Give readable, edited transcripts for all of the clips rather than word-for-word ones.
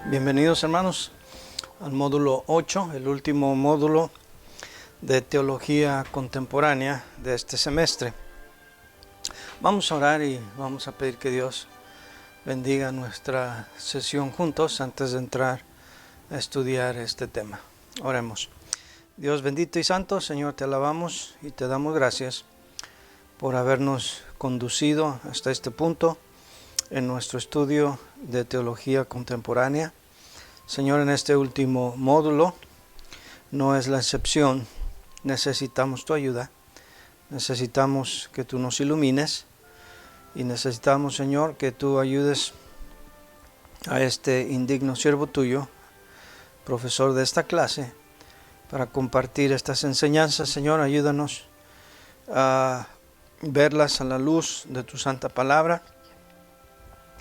Bienvenidos hermanos al módulo 8, el último módulo de Teología Contemporánea de este semestre. Vamos a orar y vamos a pedir que Dios bendiga nuestra sesión juntos antes de entrar a estudiar este tema. Oremos. Dios bendito y santo, Señor, te alabamos y te damos gracias por habernos conducido hasta este punto en nuestro estudio de Teología Contemporánea. Señor, en este último módulo no es la excepción. Necesitamos tu ayuda, necesitamos que tú nos ilumines y necesitamos, Señor, que tú ayudes a este indigno siervo tuyo, profesor de esta clase, para compartir estas enseñanzas. Señor, ayúdanos a verlas a la luz de tu santa palabra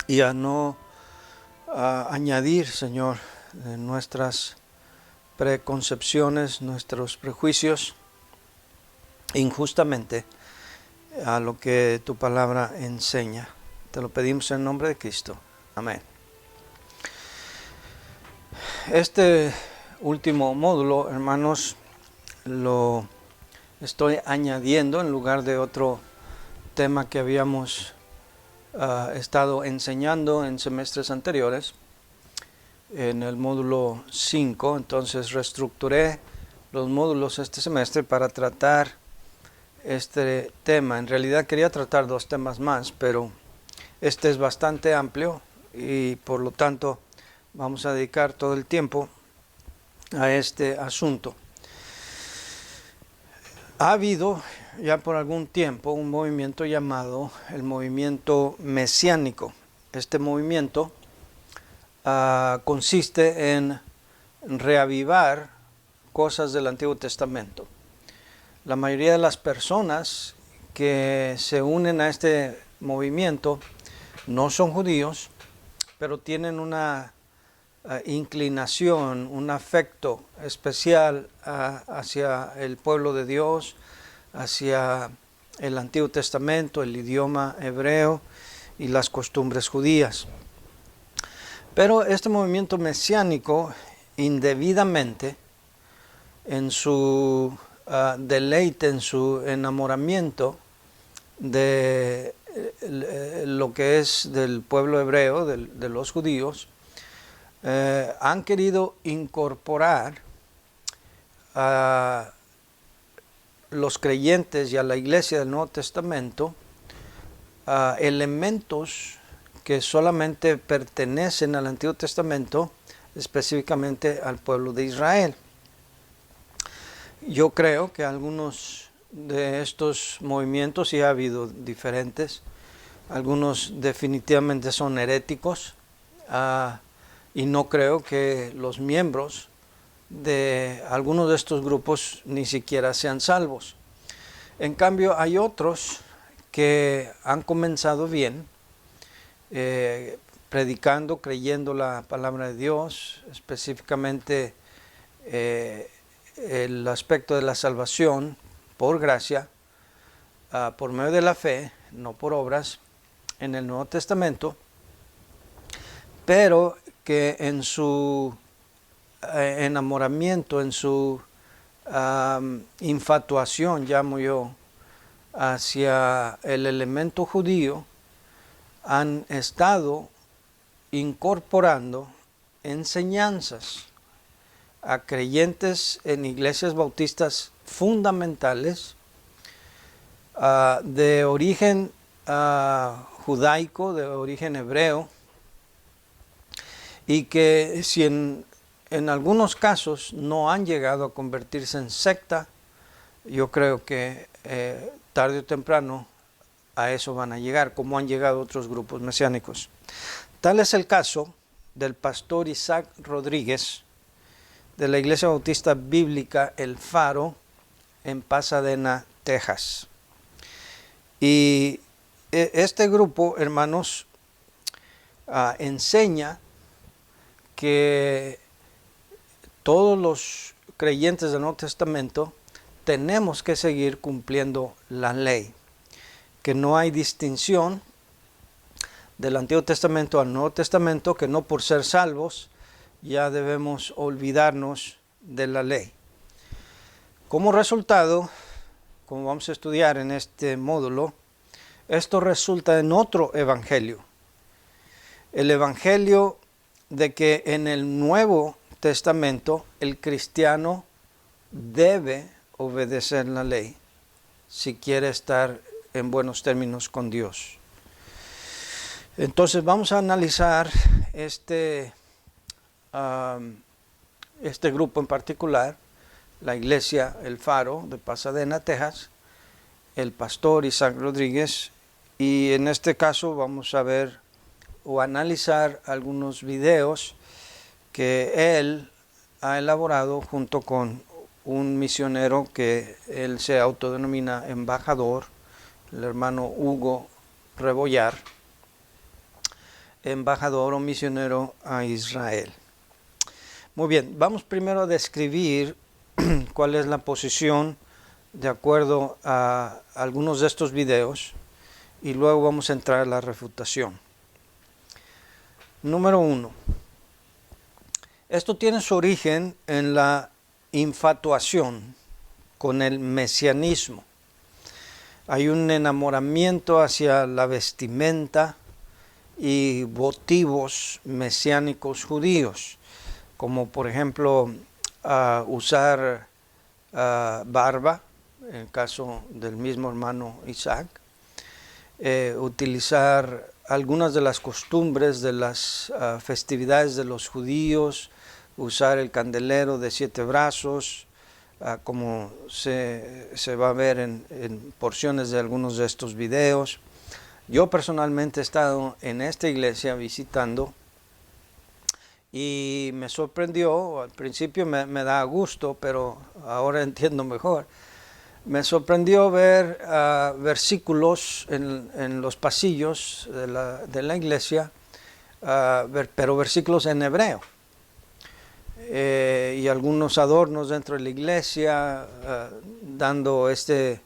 y a no añadir, Señor, nuestras preconcepciones, nuestros prejuicios injustamente a lo que tu palabra enseña. Te lo pedimos en nombre de Cristo. Amén. Este último módulo, hermanos, lo estoy añadiendo en lugar de otro tema que habíamos estado enseñando en semestres anteriores, en el módulo 5. Entonces reestructuré los módulos este semestre para tratar este tema. En realidad quería tratar dos temas más, pero este es bastante amplio y por lo tanto vamos a dedicar todo el tiempo a este asunto. Ha habido ya por algún tiempo un movimiento llamado el movimiento mesiánico. Este movimiento consiste en reavivar cosas del Antiguo Testamento. La mayoría de las personas que se unen a este movimiento no son judíos, pero tienen una inclinación, un afecto especial hacia el pueblo de Dios, hacia el Antiguo Testamento, el idioma hebreo y las costumbres judías. Pero este movimiento mesiánico, indebidamente, en su deleite, en su enamoramiento de lo que es del pueblo hebreo, de los judíos, han querido incorporar a los creyentes y a la iglesia del Nuevo Testamento elementos que solamente pertenecen al Antiguo Testamento, específicamente al pueblo de Israel. Yo creo que algunos de estos movimientos, y ha habido diferentes, algunos definitivamente son heréticos, y no creo que los miembros de algunos de estos grupos ni siquiera sean salvos. En cambio, hay otros que han comenzado bien, predicando, creyendo la palabra de Dios, específicamente el aspecto de la salvación por gracia, por medio de la fe, no por obras, en el Nuevo Testamento, pero que en su enamoramiento, en su infatuación, llamo yo, hacia el elemento judío, han estado incorporando enseñanzas a creyentes en iglesias bautistas fundamentales de origen judaico, de origen hebreo, y que si en algunos casos no han llegado a convertirse en secta, yo creo que tarde o temprano a eso van a llegar, como han llegado otros grupos mesiánicos. Tal es el caso del pastor Isaac Rodríguez, de la Iglesia Bautista Bíblica El Faro, en Pasadena, Texas. Y este grupo, hermanos, enseña que todos los creyentes del Nuevo Testamento tenemos que seguir cumpliendo la ley, que no hay distinción del Antiguo Testamento al Nuevo Testamento, que no por ser salvos ya debemos olvidarnos de la ley. Como resultado, como vamos a estudiar en este módulo, esto resulta en otro evangelio. El evangelio de que en el Nuevo Testamento el cristiano debe obedecer la ley si quiere estar en buenos términos con Dios. Entonces vamos a analizar este grupo en particular, la iglesia El Faro de Pasadena, Texas, el pastor Isaac Rodríguez, y en este caso vamos a ver o analizar algunos videos que él ha elaborado junto con un misionero que él se autodenomina embajador, el hermano Hugo Rebollar, embajador o misionero a Israel. Muy bien, vamos primero a describir cuál es la posición de acuerdo a algunos de estos videos y luego vamos a entrar a la refutación. Número 1. Esto tiene su origen en la infatuación con el mesianismo. Hay un enamoramiento hacia la vestimenta y votivos mesiánicos judíos, como por ejemplo usar barba, en el caso del mismo hermano Isaac, utilizar algunas de las costumbres de las festividades de los judíos, usar el candelero de 7 brazos, como se va a ver en porciones de algunos de estos videos. Yo personalmente he estado en esta iglesia visitando y me sorprendió, al principio me da gusto, pero ahora entiendo mejor. Me sorprendió ver versículos en los pasillos de la iglesia, pero versículos en hebreo. Y algunos adornos dentro de la iglesia, dando este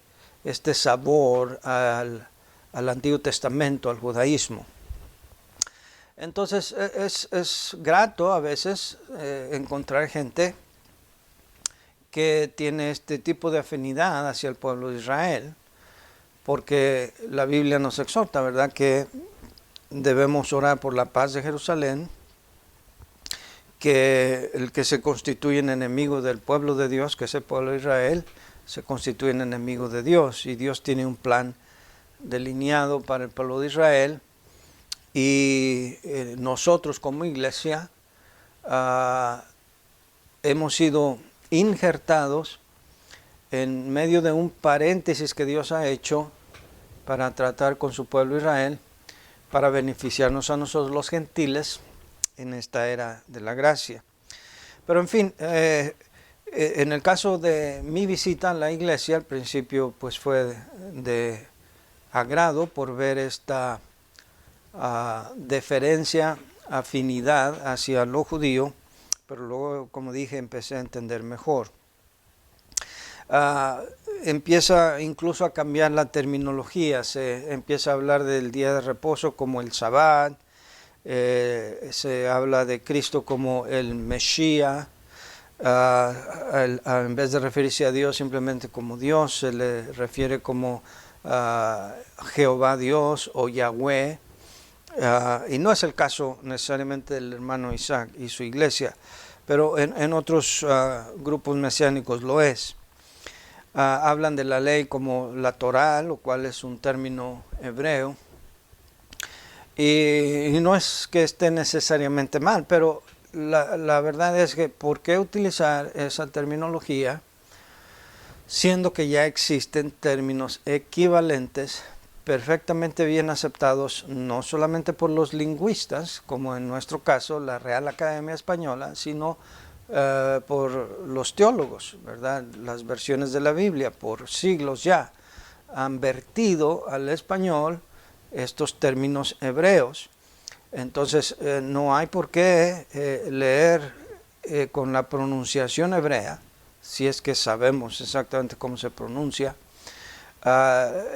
sabor al Antiguo Testamento, al judaísmo. Entonces es grato a veces encontrar gente que tiene este tipo de afinidad hacia el pueblo de Israel, porque la Biblia nos exhorta, ¿verdad?, que debemos orar por la paz de Jerusalén, que el que se constituye en enemigo del pueblo de Dios, que es el pueblo de Israel, se constituye en enemigo de Dios, y Dios tiene un plan delineado para el pueblo de Israel, y nosotros como iglesia hemos sido injertados en medio de un paréntesis que Dios ha hecho para tratar con su pueblo Israel, para beneficiarnos a nosotros los gentiles en esta era de la gracia. Pero en fin, en el caso de mi visita a la iglesia, al principio pues fue de agrado por ver esta deferencia, afinidad hacia lo judío, pero luego, como dije, empecé a entender mejor. Empieza incluso a cambiar la terminología, se empieza a hablar del día de reposo como el Sabbat, se habla de Cristo como el Mesías, en vez de referirse a Dios simplemente como Dios, se le refiere como Jehová Dios o Yahweh, y no es el caso necesariamente del hermano Isaac y su iglesia, pero en otros grupos mesiánicos lo es. Hablan de la ley como la Torá, lo cual es un término hebreo, y no es que esté necesariamente mal, pero la verdad es que ¿por qué utilizar esa terminología siendo que ya existen términos equivalentes perfectamente bien aceptados no solamente por los lingüistas, como en nuestro caso la Real Academia Española, sino por los teólogos, ¿verdad? Las versiones de la Biblia por siglos ya han vertido al español estos términos hebreos. Entonces no hay por qué leer con la pronunciación hebrea, si es que sabemos exactamente cómo se pronuncia,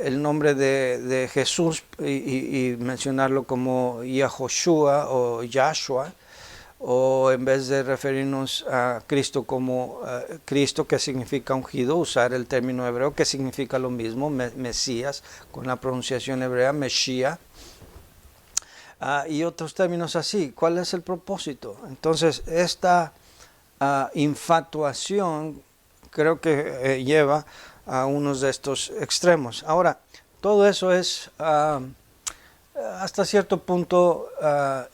el nombre de Jesús y mencionarlo como Yahoshua o Yahshua o en vez de referirnos a Cristo como Cristo, que significa ungido, usar el término hebreo que significa lo mismo, Mesías, con la pronunciación hebrea, Mesías, y otros términos así. ¿Cuál es el propósito? Entonces, esta infatuación creo que lleva a unos de estos extremos. Ahora, todo eso es hasta cierto punto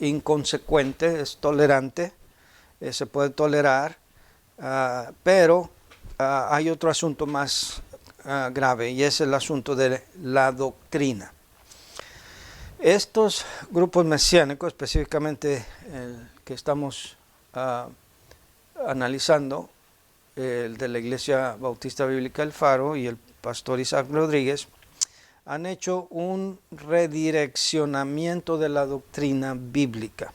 inconsecuente, es tolerante, se puede tolerar, pero hay otro asunto más grave, y es el asunto de la doctrina. Estos grupos mesiánicos, específicamente el que estamos analizando, el de la Iglesia Bautista Bíblica El Faro y el pastor Isaac Rodríguez, han hecho un redireccionamiento de la doctrina bíblica.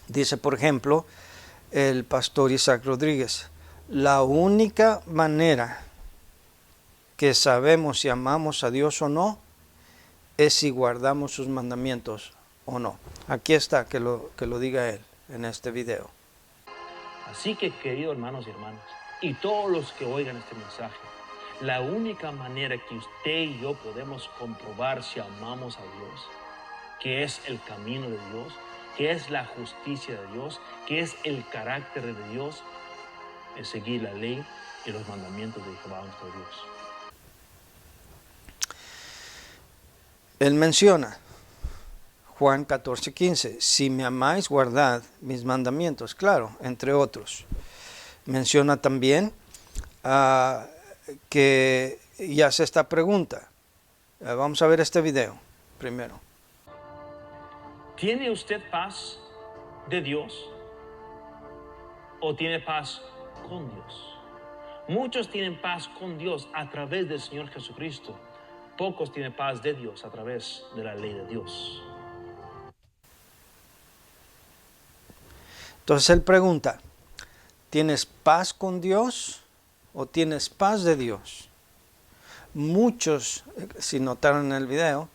Dice, por ejemplo, el pastor Isaac Rodríguez, la única manera que sabemos si amamos a Dios o no es si guardamos sus mandamientos o no. Aquí está, que lo diga él en este video. Así que, queridos hermanos y hermanas, y todos los que oigan este mensaje, la única manera que usted y yo podemos comprobar si amamos a Dios, que es el camino de Dios, que es la justicia de Dios, que es el carácter de Dios, es seguir la ley y los mandamientos de Jehová nuestro Dios. Él menciona Juan 14:15, si me amáis, guardad mis mandamientos, claro, entre otros. Menciona también que ya hace esta pregunta. Vamos a ver este video primero. ¿Tiene usted paz de Dios o tiene paz con Dios? Muchos tienen paz con Dios a través del Señor Jesucristo. Pocos tienen paz de Dios a través de la ley de Dios. Entonces él pregunta, ¿tienes paz con Dios o tienes paz de Dios? Muchos, si notaron en el video,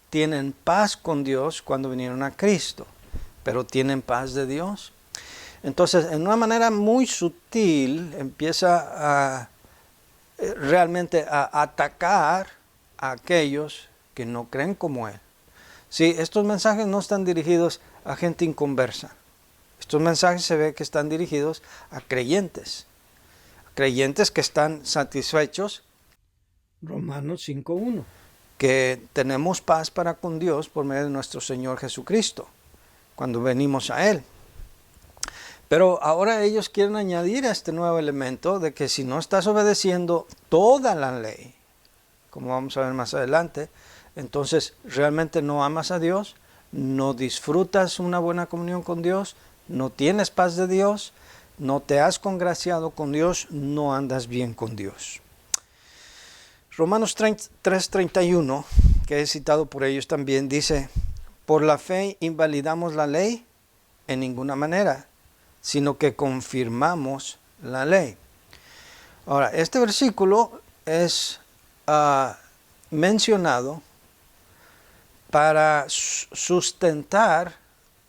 tienen paz con Dios cuando vinieron a Cristo, pero ¿tienen paz de Dios? Entonces, en una manera muy sutil, empieza realmente a atacar a aquellos que no creen como él. Sí, estos mensajes no están dirigidos a gente inconversa. Estos mensajes se ve que están dirigidos a creyentes que están satisfechos. Romanos 5:1. Que tenemos paz para con Dios por medio de nuestro Señor Jesucristo, cuando venimos a Él. Pero ahora ellos quieren añadir a este nuevo elemento de que si no estás obedeciendo toda la ley, como vamos a ver más adelante, entonces realmente no amas a Dios, no disfrutas una buena comunión con Dios, no tienes paz de Dios, no te has congraciado con Dios, no andas bien con Dios. Romanos 3:31, que he citado por ellos también, dice, por la fe invalidamos la ley en ninguna manera, sino que confirmamos la ley. Ahora, este versículo es mencionado para sustentar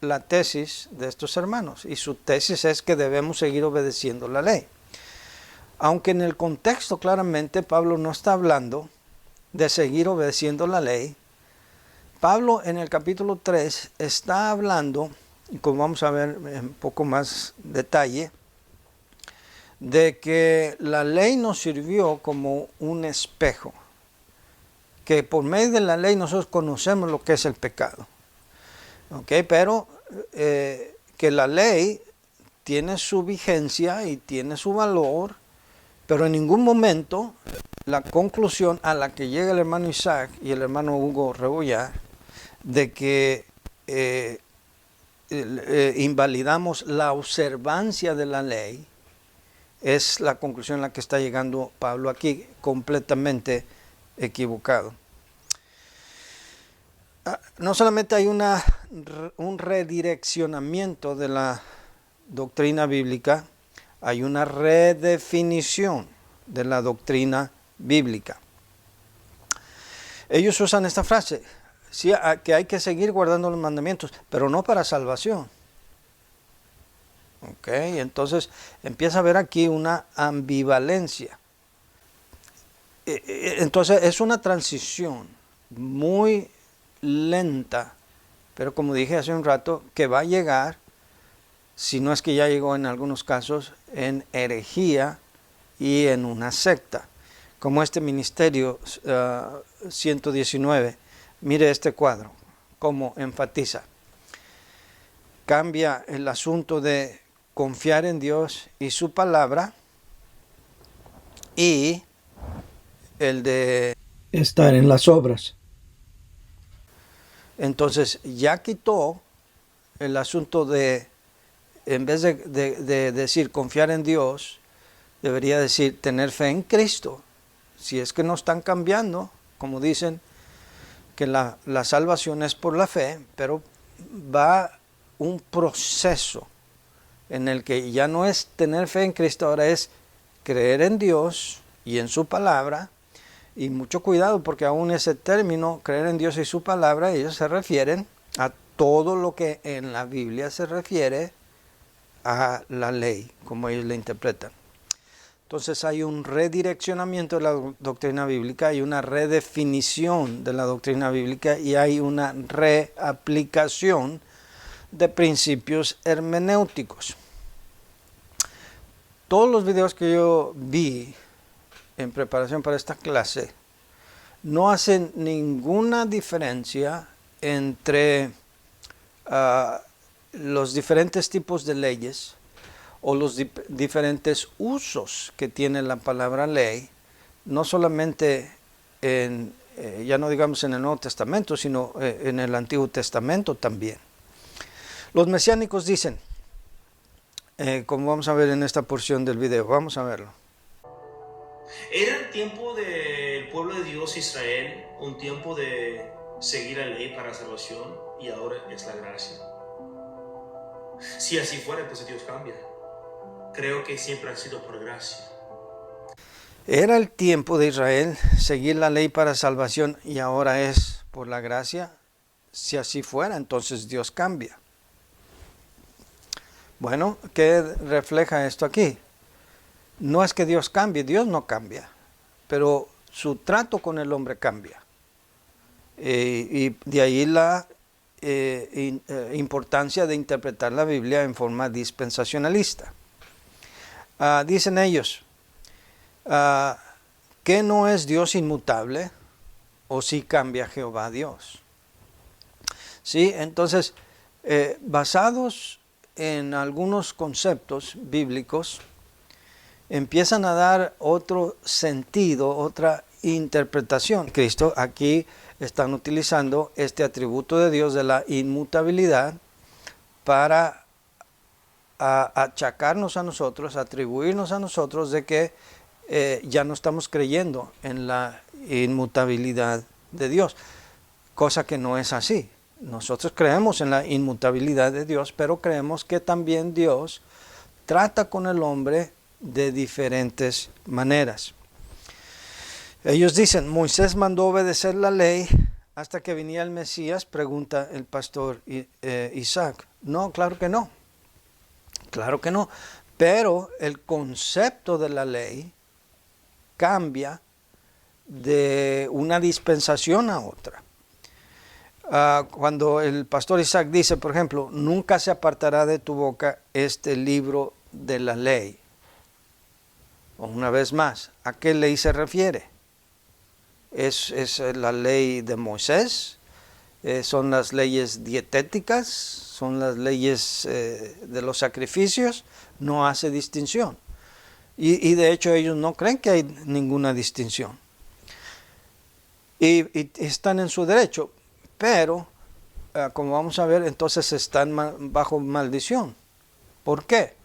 la tesis de estos hermanos, y su tesis es que debemos seguir obedeciendo la ley. Aunque en el contexto claramente Pablo no está hablando de seguir obedeciendo la ley, Pablo en el capítulo 3 está hablando, y como vamos a ver en un poco más detalle, de que la ley nos sirvió como un espejo, que por medio de la ley nosotros conocemos lo que es el pecado. Pero que la ley tiene su vigencia y tiene su valor, pero en ningún momento la conclusión a la que llega el hermano Isaac y el hermano Hugo Rebollar, de que invalidamos la observancia de la ley, es la conclusión a la que está llegando Pablo aquí, completamente equivocado. No solamente hay un redireccionamiento de la doctrina bíblica, hay una redefinición de la doctrina bíblica. Ellos usan esta frase, sí, que hay que seguir guardando los mandamientos, pero no para salvación. ¿Ok? Entonces empieza a ver aquí una ambivalencia. Entonces es una transición muy lenta, pero como dije hace un rato, que va a llegar, si no es que ya llegó en algunos casos, en herejía y en una secta, como este ministerio 119. Mire este cuadro, cómo enfatiza. Cambia el asunto de confiar en Dios y su palabra y el de estar en las obras. Entonces ya quitó el asunto de, en vez de decir confiar en Dios, debería decir tener fe en Cristo. Si es que no están cambiando, como dicen, que la salvación es por la fe, pero va un proceso en el que ya no es tener fe en Cristo, ahora es creer en Dios y en su palabra. Y mucho cuidado, porque aún ese término, creer en Dios y su palabra, ellos se refieren a todo lo que en la Biblia se refiere a la ley, como ellos la interpretan. Entonces hay un redireccionamiento de la doctrina bíblica, hay una redefinición de la doctrina bíblica y hay una reaplicación de principios hermenéuticos. Todos los videos que yo vi en preparación para esta clase no hacen ninguna diferencia entre los diferentes tipos de leyes o los diferentes usos que tiene la palabra ley, no solamente ya no digamos en el Nuevo Testamento, sino en el Antiguo Testamento también. Los mesiánicos dicen, como vamos a ver en esta porción del video, vamos a verlo. Era el tiempo del pueblo de Dios Israel, un tiempo de seguir la ley para salvación, y ahora es la gracia. Si así fuera, pues Dios cambia. Creo que siempre ha sido por gracia. Era el tiempo de Israel seguir la ley para salvación y ahora es por la gracia. Si así fuera, entonces Dios cambia. Bueno, ¿qué refleja esto aquí? No es que Dios cambie, Dios no cambia, pero su trato con el hombre cambia. Y de ahí la importancia de interpretar la Biblia en forma dispensacionalista. Dicen ellos, ¿que no es Dios inmutable o si cambia Jehová Dios? Sí, entonces, basados en algunos conceptos bíblicos, empiezan a dar otro sentido, otra interpretación. Cristo, aquí están utilizando este atributo de Dios de la inmutabilidad para achacarnos a nosotros, atribuirnos a nosotros de que ya no estamos creyendo en la inmutabilidad de Dios, cosa que no es así. Nosotros creemos en la inmutabilidad de Dios, pero creemos que también Dios trata con el hombre de diferentes maneras. Ellos dicen, Moisés mandó obedecer la ley hasta que venía el Mesías, pregunta el pastor Isaac. No, claro que no. Claro que no. Pero el concepto de la ley cambia de una dispensación a otra. Cuando el pastor Isaac dice, por ejemplo, nunca se apartará de tu boca este libro de la ley. O una vez más, ¿a qué ley se refiere? ¿Es la ley de Moisés? ¿Son las leyes dietéticas? ¿Son las leyes de los sacrificios? No hace distinción. Y de hecho ellos no creen que hay ninguna distinción. Y están en su derecho, pero como vamos a ver, entonces están bajo maldición. ¿Por qué?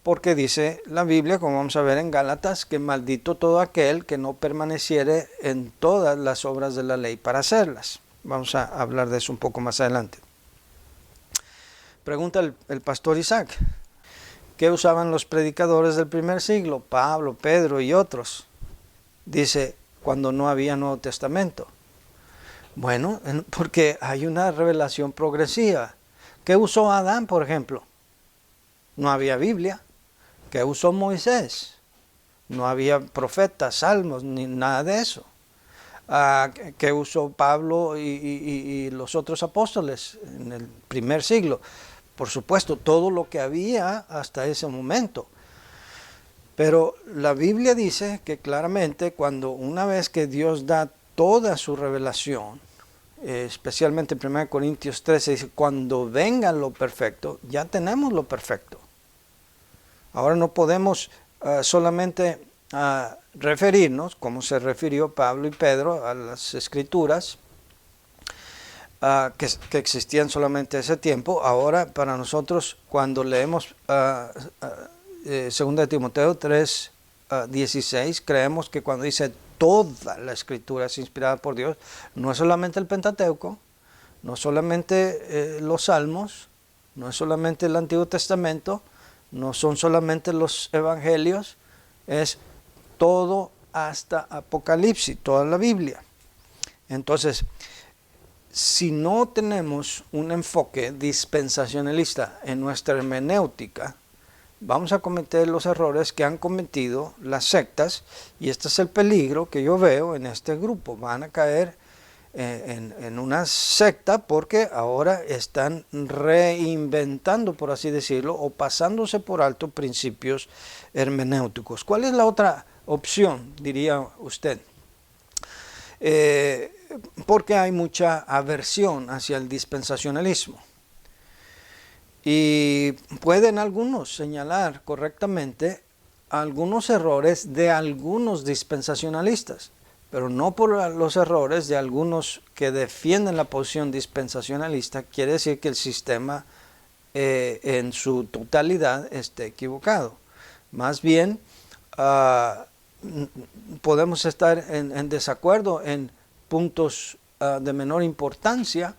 Porque dice la Biblia, como vamos a ver en Gálatas, que maldito todo aquel que no permaneciere en todas las obras de la ley para hacerlas. Vamos a hablar de eso un poco más adelante. Pregunta el pastor Isaac, ¿qué usaban los predicadores del primer siglo? Pablo, Pedro y otros. Dice, cuando no había Nuevo Testamento. Bueno, porque hay una revelación progresiva. ¿Qué usó Adán, por ejemplo? No había Biblia. ¿Qué usó Moisés? No había profetas, salmos, ni nada de eso. ¿Qué usó Pablo y los otros apóstoles en el primer siglo? Por supuesto, todo lo que había hasta ese momento. Pero la Biblia dice que claramente cuando una vez que Dios da toda su revelación, especialmente en 1 Corintios 13, dice, cuando venga lo perfecto, ya tenemos lo perfecto. Ahora no podemos solamente referirnos, como se refirió Pablo y Pedro, a las Escrituras, que existían solamente ese tiempo. Ahora para nosotros, cuando leemos 2 Timoteo 3, 16, creemos que cuando dice toda la Escritura es inspirada por Dios, no es solamente el Pentateuco, no solamente los Salmos, no es solamente el Antiguo Testamento, no son solamente los Evangelios, es todo hasta Apocalipsis, toda la Biblia. Entonces, si no tenemos un enfoque dispensacionalista en nuestra hermenéutica, vamos a cometer los errores que han cometido las sectas, y este es el peligro que yo veo en este grupo. Van a caer en una secta porque ahora están reinventando, por así decirlo, o pasándose por alto principios hermenéuticos. ¿Cuál es la otra opción, diría usted? Porque hay mucha aversión hacia el dispensacionalismo. Y pueden algunos señalar correctamente algunos errores de algunos dispensacionalistas, pero no por los errores de algunos que defienden la posición dispensacionalista. Quiere decir que el sistema en su totalidad esté equivocado. Más bien, podemos estar en desacuerdo en puntos de menor importancia,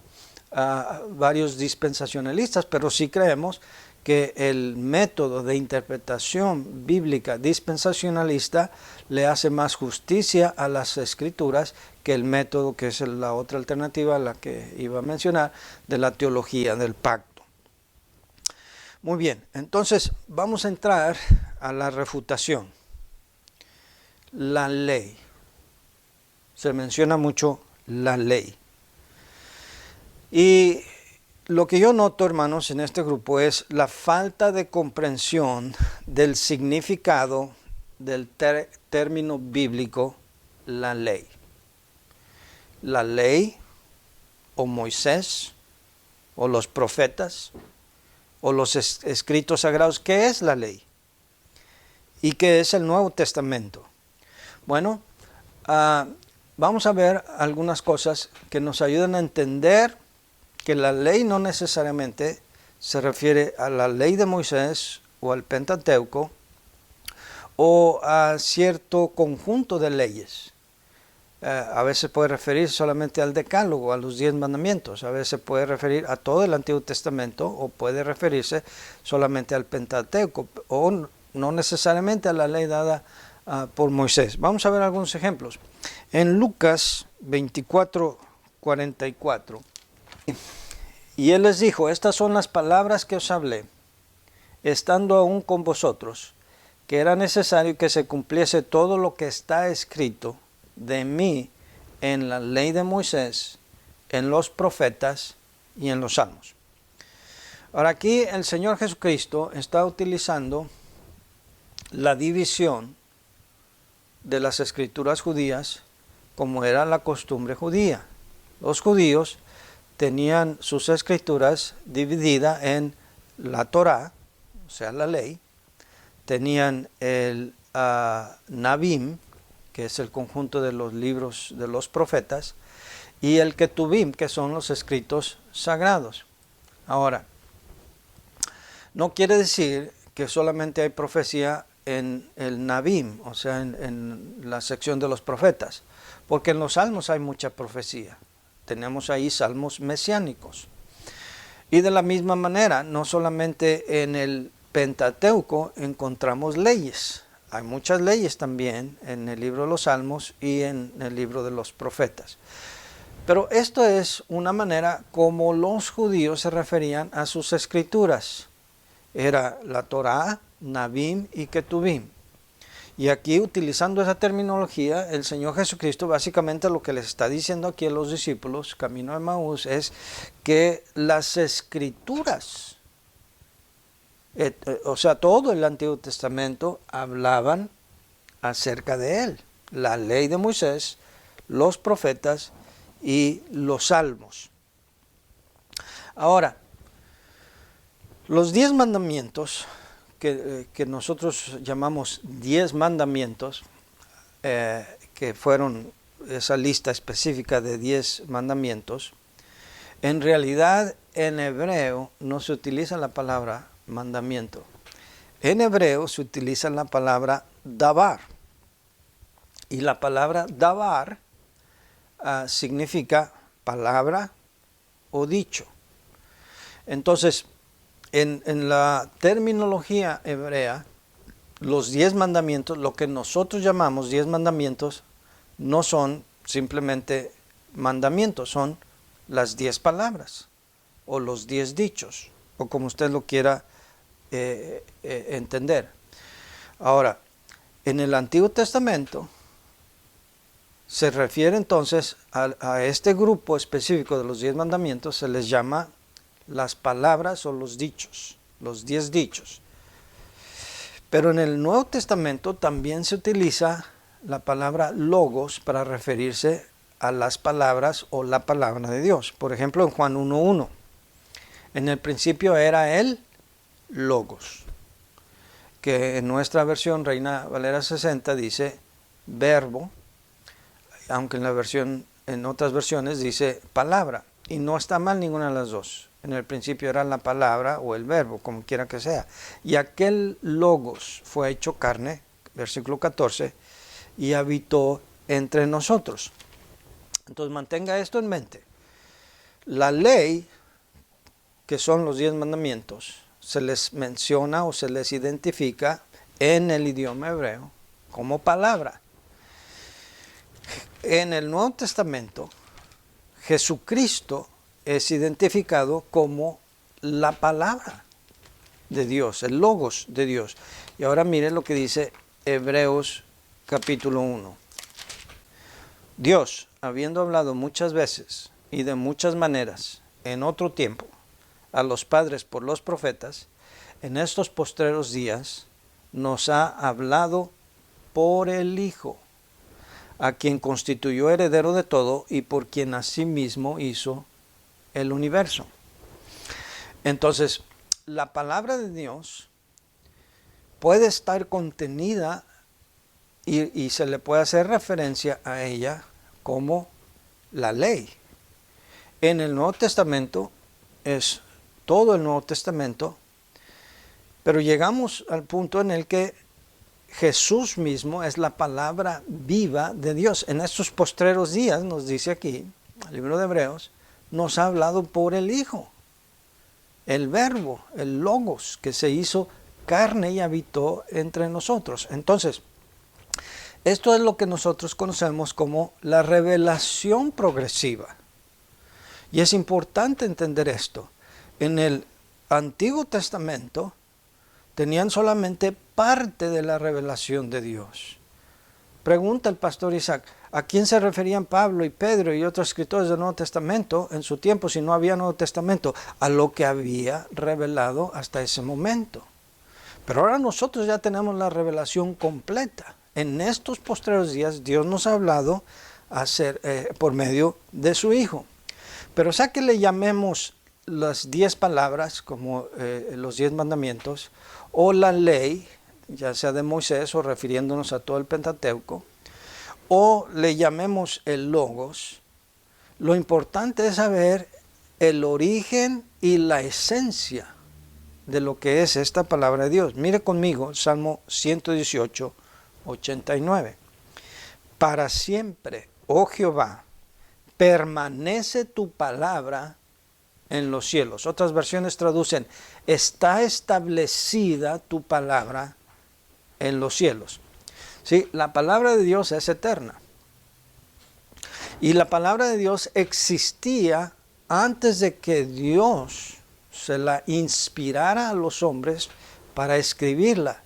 varios dispensacionalistas, pero sí creemos que el método de interpretación bíblica dispensacionalista le hace más justicia a las Escrituras que el método, que es la otra alternativa, la que iba a mencionar, de la teología del pacto. Muy bien, entonces vamos a entrar a la refutación. La ley. Se menciona mucho la ley. Y lo que yo noto, hermanos, en este grupo es la falta de comprensión del significado del término bíblico, la ley. La ley, o Moisés, o los profetas, o los escritos sagrados. ¿Qué es la ley? ¿Y qué es el Nuevo Testamento? Bueno, vamos a ver algunas cosas que nos ayudan a entender que la ley no necesariamente se refiere a la ley de Moisés o al Pentateuco o a cierto conjunto de leyes. A veces puede referirse solamente al Decálogo, a los 10 mandamientos. A veces puede referir a todo el Antiguo Testamento, o puede referirse solamente al Pentateuco, o no necesariamente a la ley dada por Moisés. Vamos a ver algunos ejemplos. En Lucas 24:44. Y él les dijo, estas son las palabras que os hablé, estando aún con vosotros, que era necesario que se cumpliese todo lo que está escrito de mí en la ley de Moisés, en los profetas y en los salmos. Ahora aquí el Señor Jesucristo está utilizando la división de las escrituras judías como era la costumbre judía. Los judíos tenían sus escrituras divididas en la Torá, o sea, la ley. Tenían el Nabim, que es el conjunto de los libros de los profetas, y el Ketubim, que son los escritos sagrados. Ahora, no quiere decir que solamente hay profecía en el Nabim, o sea, en la sección de los profetas, porque en los salmos hay mucha profecía. Tenemos ahí salmos mesiánicos. Y de la misma manera, no solamente en el Pentateuco encontramos leyes. Hay muchas leyes también en el libro de los salmos y en el libro de los profetas. Pero esto es una manera como los judíos se referían a sus escrituras. Era la Torá, Nabim y Ketubim. Y aquí, utilizando esa terminología, el Señor Jesucristo básicamente lo que les está diciendo aquí a los discípulos, camino de Emaús, es que las Escrituras, o sea, todo el Antiguo Testamento hablaban acerca de Él. La ley de Moisés, los profetas y los salmos. Ahora, los 10 mandamientos que nosotros llamamos 10 mandamientos, que fueron esa lista específica de 10 mandamientos, en realidad en hebreo no se utiliza la palabra mandamiento. En hebreo se utiliza la palabra davar. Y la palabra davar significa palabra o dicho. Entonces, en la terminología hebrea, los 10 mandamientos, lo que nosotros llamamos 10 mandamientos, no son simplemente mandamientos, son las 10 palabras, o los 10 dichos, o como usted lo quiera entender. Ahora, en el Antiguo Testamento, se refiere entonces a este grupo específico de los 10 mandamientos, se les llama las palabras o los dichos, los 10 dichos. Pero en el Nuevo Testamento también se utiliza la palabra logos para referirse a las palabras o la palabra de Dios. Por ejemplo, en Juan 1:1, en el principio era el logos, que en nuestra versión Reina Valera 60 dice verbo, aunque en otras versiones dice palabra, y no está mal ninguna de las dos. En el principio era la palabra o el verbo, como quiera que sea. Y aquel logos fue hecho carne, versículo 14, y habitó entre nosotros. Entonces mantenga esto en mente. La ley, que son los 10 mandamientos, se les menciona o se les identifica en el idioma hebreo como palabra. En el Nuevo Testamento, Jesucristo es identificado como la palabra de Dios, el logos de Dios. Y ahora mire lo que dice Hebreos capítulo 1. Dios, habiendo hablado muchas veces y de muchas maneras en otro tiempo a los padres por los profetas, en estos postreros días nos ha hablado por el Hijo, a quien constituyó heredero de todo y por quien asimismo hizo el universo. Entonces, la palabra de Dios puede estar contenida y se le puede hacer referencia a ella como la ley. En el Nuevo Testamento es todo el Nuevo Testamento, pero llegamos al punto en el que Jesús mismo es la palabra viva de Dios. En estos postreros días, nos dice aquí, el libro de Hebreos, nos ha hablado por el Hijo, el verbo, el logos, que se hizo carne y habitó entre nosotros. Entonces, esto es lo que nosotros conocemos como la revelación progresiva. Y es importante entender esto. En el Antiguo Testamento tenían solamente parte de la revelación de Dios. Pregunta el pastor Isaac, ¿a quién se referían Pablo y Pedro y otros escritores del Nuevo Testamento en su tiempo si no había Nuevo Testamento? A lo que había revelado hasta ese momento. Pero ahora nosotros ya tenemos la revelación completa. En estos postreros días Dios nos ha hablado por medio de su Hijo. Pero sea que le llamemos las 10 palabras como los 10 mandamientos o la ley, ya sea de Moisés o refiriéndonos a todo el Pentateuco, o le llamemos el logos, lo importante es saber el origen y la esencia de lo que es esta palabra de Dios. Mire conmigo Salmo 118, 89. Para siempre, oh Jehová, permanece tu palabra en los cielos. Otras versiones traducen, está establecida tu palabra en los cielos. ¿Sí? La palabra de Dios es eterna. Y la palabra de Dios existía antes de que Dios se la inspirara a los hombres para escribirla,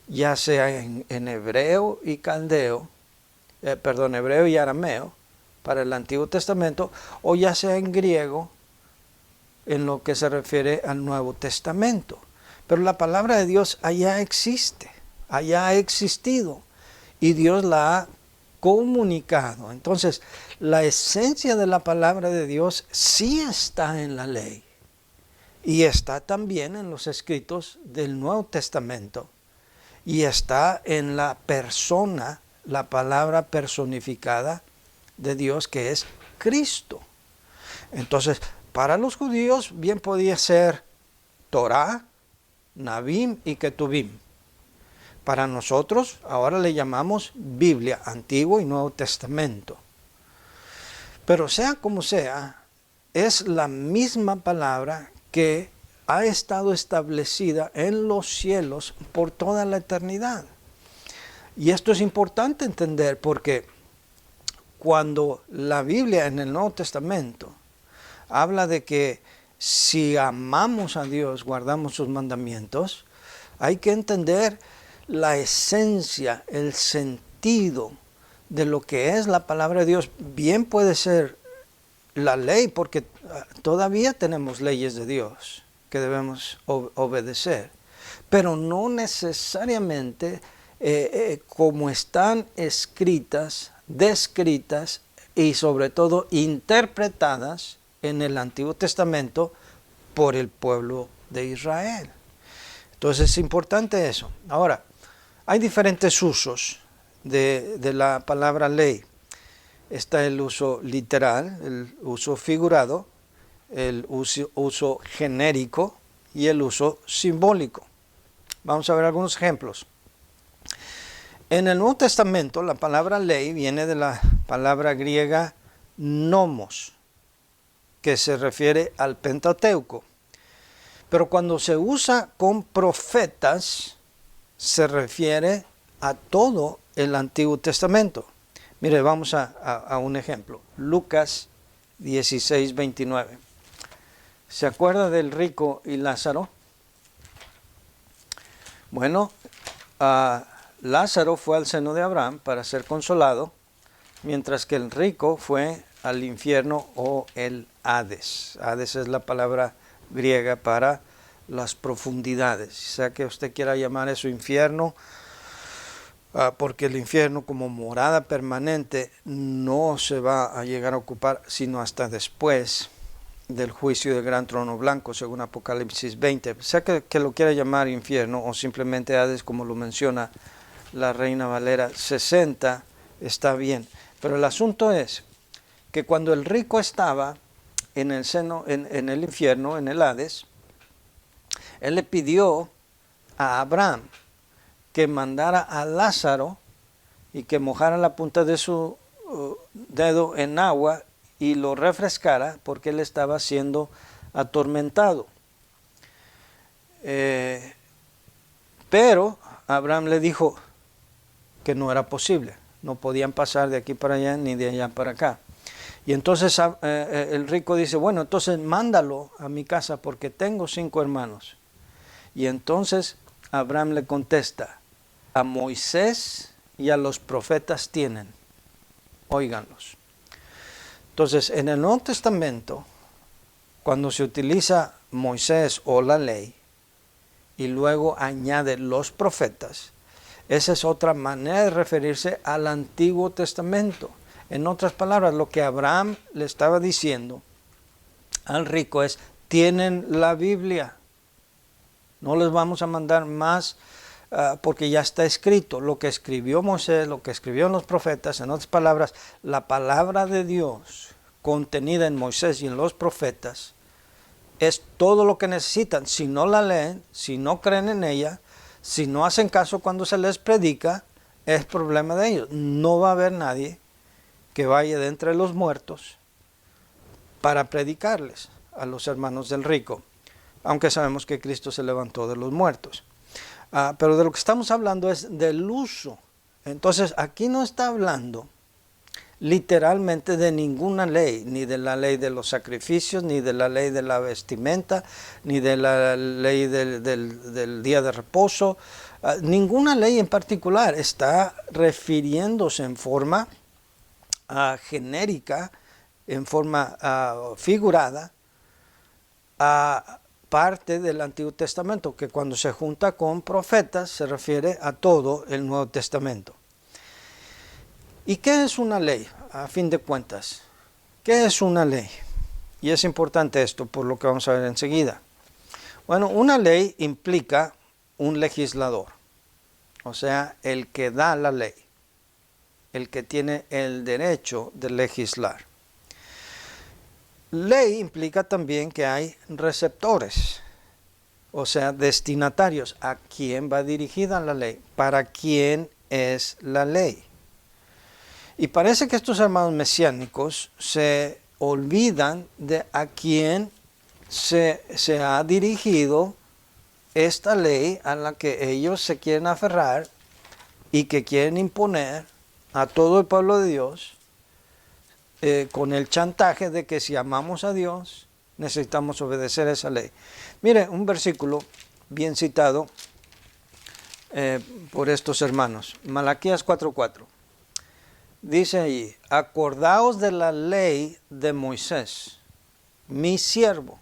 ya sea en hebreo y caldeo, hebreo y arameo, para el Antiguo Testamento, o ya sea en griego, en lo que se refiere al Nuevo Testamento. Pero la palabra de Dios allá existe, allá ha existido, y Dios la ha comunicado. Entonces, la esencia de la palabra de Dios sí está en la ley, y está también en los escritos del Nuevo Testamento, y está en la persona, la palabra personificada de Dios, que es Cristo. Entonces, para los judíos bien podía ser Torah, Nabim y Ketubim. Para nosotros ahora le llamamos Biblia, Antiguo y Nuevo Testamento. Pero sea como sea, es la misma palabra que ha estado establecida en los cielos por toda la eternidad. Y esto es importante entender, porque cuando la Biblia en el Nuevo Testamento habla de que si amamos a Dios, guardamos sus mandamientos, hay que entender la esencia, el sentido de lo que es la palabra de Dios. Bien puede ser la ley, porque todavía tenemos leyes de Dios que debemos obedecer, pero no necesariamente como están escritas, descritas y sobre todo interpretadas en el Antiguo Testamento por el pueblo de Israel. Entonces es importante eso. Ahora, hay diferentes usos de la palabra ley. Está el uso literal, el uso figurado, el uso genérico y el uso simbólico. Vamos a ver algunos ejemplos. En el Nuevo Testamento la palabra ley viene de la palabra griega nomos, que se refiere al Pentateuco. Pero cuando se usa con profetas, se refiere a todo el Antiguo Testamento. Mire, vamos a un ejemplo. Lucas 16:29. ¿Se acuerda del rico y Lázaro? Bueno, Lázaro fue al seno de Abraham para ser consolado, mientras que el rico fue al infierno o el Hades. Hades es la palabra griega para las profundidades. Sea que usted quiera llamar eso infierno, porque el infierno como morada permanente no se va a llegar a ocupar sino hasta después del juicio del gran trono blanco, según Apocalipsis 20. Sea que lo quiera llamar infierno o simplemente Hades, como lo menciona la Reina Valera 60, está bien. Pero el asunto es que cuando el rico estaba en el seno, en el infierno, en el Hades, él le pidió a Abraham que mandara a Lázaro y que mojara la punta de su dedo en agua y lo refrescara, porque él estaba siendo atormentado. Pero Abraham le dijo que no era posible, no podían pasar de aquí para allá ni de allá para acá. Y entonces el rico dice, bueno, entonces mándalo a mi casa porque tengo 5 hermanos. Y entonces Abraham le contesta, a Moisés y a los profetas tienen, óiganlos. Entonces, en el Nuevo Testamento, cuando se utiliza Moisés o la ley, y luego añade los profetas, esa es otra manera de referirse al Antiguo Testamento. En otras palabras, lo que Abraham le estaba diciendo al rico es, tienen la Biblia, no les vamos a mandar más porque ya está escrito. Lo que escribió Moisés, lo que escribió los profetas, en otras palabras, la palabra de Dios contenida en Moisés y en los profetas es todo lo que necesitan. Si no la leen, si no creen en ella, si no hacen caso cuando se les predica, es problema de ellos. No va a haber nadie que vaya de entre los muertos para predicarles a los hermanos del rico, aunque sabemos que Cristo se levantó de los muertos. Pero de lo que estamos hablando es del uso. Entonces aquí no está hablando literalmente de ninguna ley, ni de la ley de los sacrificios, ni de la ley de la vestimenta, ni de la ley del día de reposo. Ninguna ley en particular. Está refiriéndose en forma genérica, en forma figurada, a parte del Antiguo Testamento, que cuando se junta con profetas se refiere a todo el Nuevo Testamento. ¿Y qué es una ley? A fin de cuentas, ¿qué es una ley? Y es importante esto por lo que vamos a ver enseguida. Bueno, una ley implica un legislador, o sea, el que da la ley, el que tiene el derecho de legislar. Ley implica también que hay receptores, o sea, destinatarios. ¿A quién va dirigida la ley? ¿Para quién es la ley? Y parece que estos hermanos mesiánicos se olvidan de a quién se ha dirigido esta ley a la que ellos se quieren aferrar y que quieren imponer a todo el pueblo de Dios, con el chantaje de que si amamos a Dios necesitamos obedecer esa ley. Mire, un versículo bien citado por estos hermanos, Malaquías 4:4. Dice allí: acordaos de la ley de Moisés, mi siervo,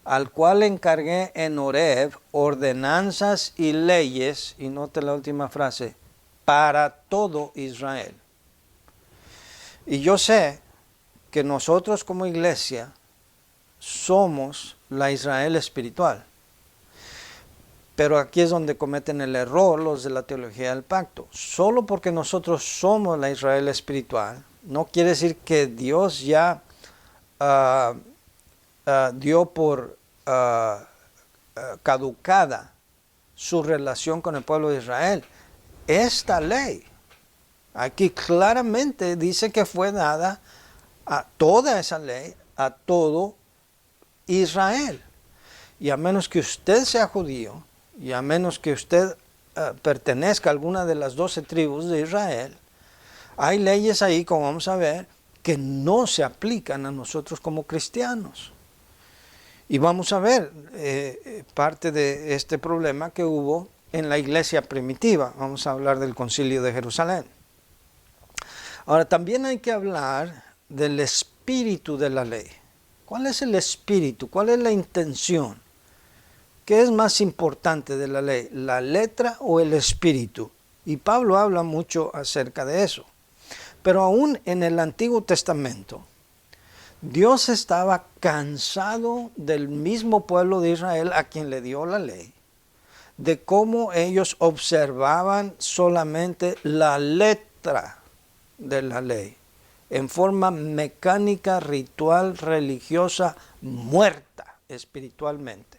al cual encargué en Horeb ordenanzas y leyes, y note la última frase, para todo Israel. Y yo sé que nosotros como iglesia somos la Israel espiritual. Pero aquí es donde cometen el error los de la teología del pacto. Solo porque nosotros somos la Israel espiritual, no quiere decir que Dios ya dio por caducada su relación con el pueblo de Israel. Esta ley aquí claramente dice que fue dada a toda esa ley, a todo Israel. Y a menos que usted sea judío, y a menos que usted pertenezca a alguna de las 12 tribus de Israel, hay leyes ahí, como vamos a ver, que no se aplican a nosotros como cristianos. Y vamos a ver parte de este problema que hubo en la iglesia primitiva. Vamos a hablar del Concilio de Jerusalén. Ahora, también hay que hablar del espíritu de la ley. ¿Cuál es el espíritu? ¿Cuál es la intención? ¿Qué es más importante de la ley? ¿La letra o el espíritu? Y Pablo habla mucho acerca de eso. Pero aún en el Antiguo Testamento, Dios estaba cansado del mismo pueblo de Israel a quien le dio la ley, de cómo ellos observaban solamente la letra de la ley, en forma mecánica, ritual, religiosa, muerta espiritualmente.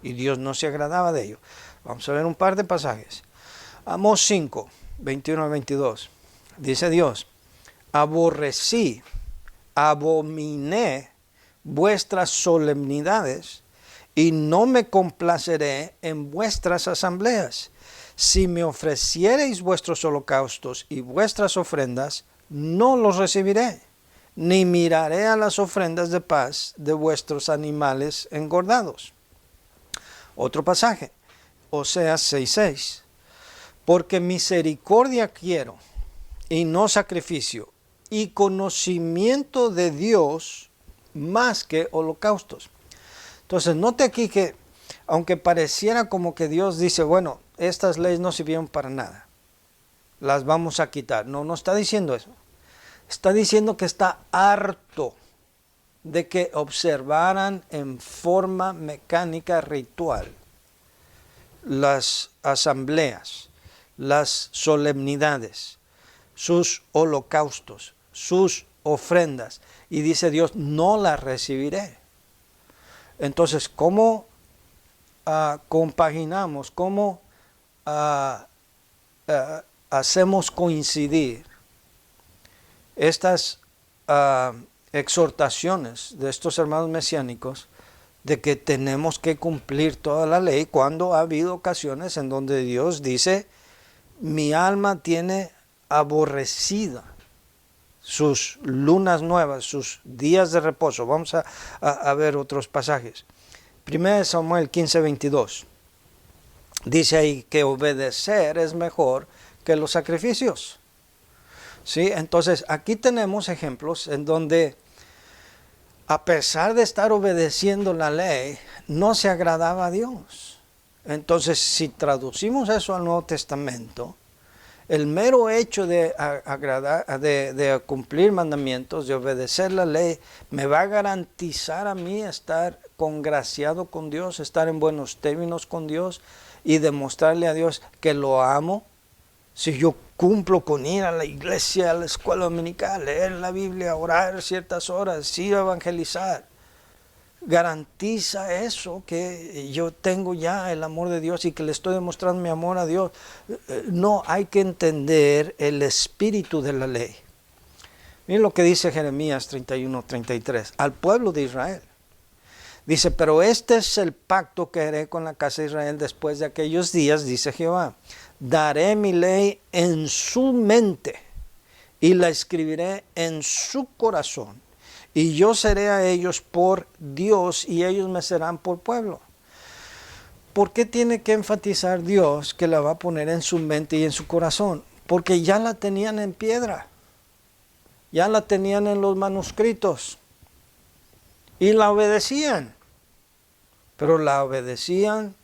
Y Dios no se agradaba de ello. Vamos a ver un par de pasajes. Amós 5, 21 al 22. Dice Dios: aborrecí, abominé vuestras solemnidades, y no me complaceré en vuestras asambleas. Si me ofreciereis vuestros holocaustos y vuestras ofrendas, no los recibiré, ni miraré a las ofrendas de paz de vuestros animales engordados. Otro pasaje, Oseas 6:6. Porque misericordia quiero, y no sacrificio, y conocimiento de Dios más que holocaustos. Entonces, note aquí que, aunque pareciera como que Dios dice, bueno, estas leyes no sirvieron para nada, las vamos a quitar. No, no está diciendo eso. Está diciendo que está harto de que observaran en forma mecánica ritual las asambleas, las solemnidades, sus holocaustos, sus ofrendas. Y dice Dios, no las recibiré. Entonces, ¿cómo compaginamos, cómo hacemos coincidir estas exhortaciones de estos hermanos mesiánicos de que tenemos que cumplir toda la ley, cuando ha habido ocasiones en donde Dios dice, mi alma tiene aborrecida sus lunas nuevas, sus días de reposo. Vamos a ver otros pasajes. 1 Samuel 15:22. Dice ahí que obedecer es mejor que los sacrificios. ¿Sí? Entonces aquí tenemos ejemplos en donde a pesar de estar obedeciendo la ley, no se agradaba a Dios. Entonces si traducimos eso al Nuevo Testamento, el mero hecho de cumplir mandamientos, de obedecer la ley, me va a garantizar a mí estar congraciado con Dios, estar en buenos términos con Dios y demostrarle a Dios que lo amo. Si yo cumplo con ir a la iglesia, a la escuela dominical, leer la Biblia, orar ciertas horas, ir a evangelizar, garantiza eso, que yo tengo ya el amor de Dios y que le estoy demostrando mi amor a Dios. No, hay que entender el espíritu de la ley. Miren lo que dice Jeremías 31:33 al pueblo de Israel. Dice, pero este es el pacto que haré con la casa de Israel después de aquellos días, dice Jehová. Daré mi ley en su mente y la escribiré en su corazón. Y yo seré a ellos por Dios y ellos me serán por pueblo. ¿Por qué tiene que enfatizar Dios que la va a poner en su mente y en su corazón? Porque ya la tenían en piedra. Ya la tenían en los manuscritos. Y la obedecían. Pero la obedecían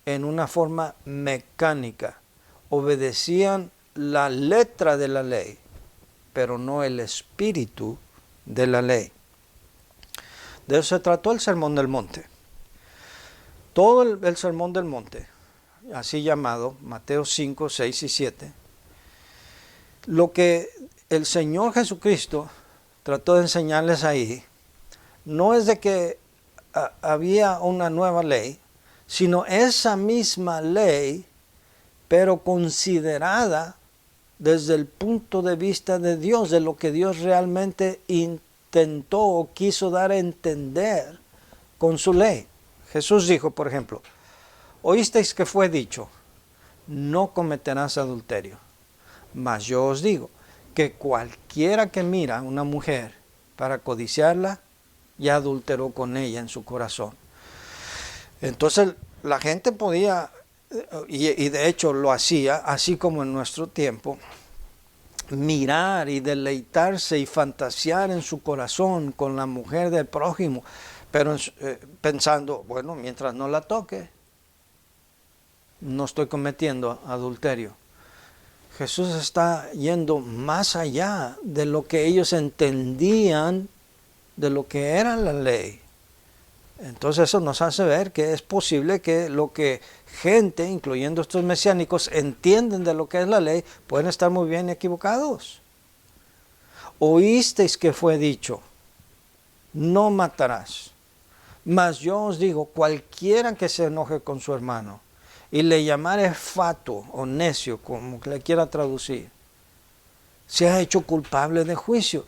en una forma mecánica. Obedecían la letra de la ley, pero no el espíritu de la ley. De eso se trató el Sermón del Monte. Todo el Sermón del Monte, así llamado, Mateo 5, 6 y 7, lo que el Señor Jesucristo trató de enseñarles ahí, no es de que había una nueva ley, sino esa misma ley, pero considerada desde el punto de vista de Dios, de lo que Dios realmente intentó o quiso dar a entender con su ley. Jesús dijo, por ejemplo, oísteis que fue dicho, no cometerás adulterio. Mas yo os digo que cualquiera que mira a una mujer para codiciarla, ya adulteró con ella en su corazón. Entonces la gente podía, y de hecho lo hacía, así como en nuestro tiempo, mirar y deleitarse y fantasear en su corazón con la mujer del prójimo, pero pensando, bueno, mientras no la toque, no estoy cometiendo adulterio. Jesús está yendo más allá de lo que ellos entendían de lo que era la ley. Entonces eso nos hace ver que es posible que lo que gente, incluyendo estos mesiánicos, entienden de lo que es la ley, pueden estar muy bien equivocados. Oísteis que fue dicho, no matarás. Mas yo os digo, cualquiera que se enoje con su hermano y le llamare fatuo o necio, como le quiera traducir, se ha hecho culpable de juicio.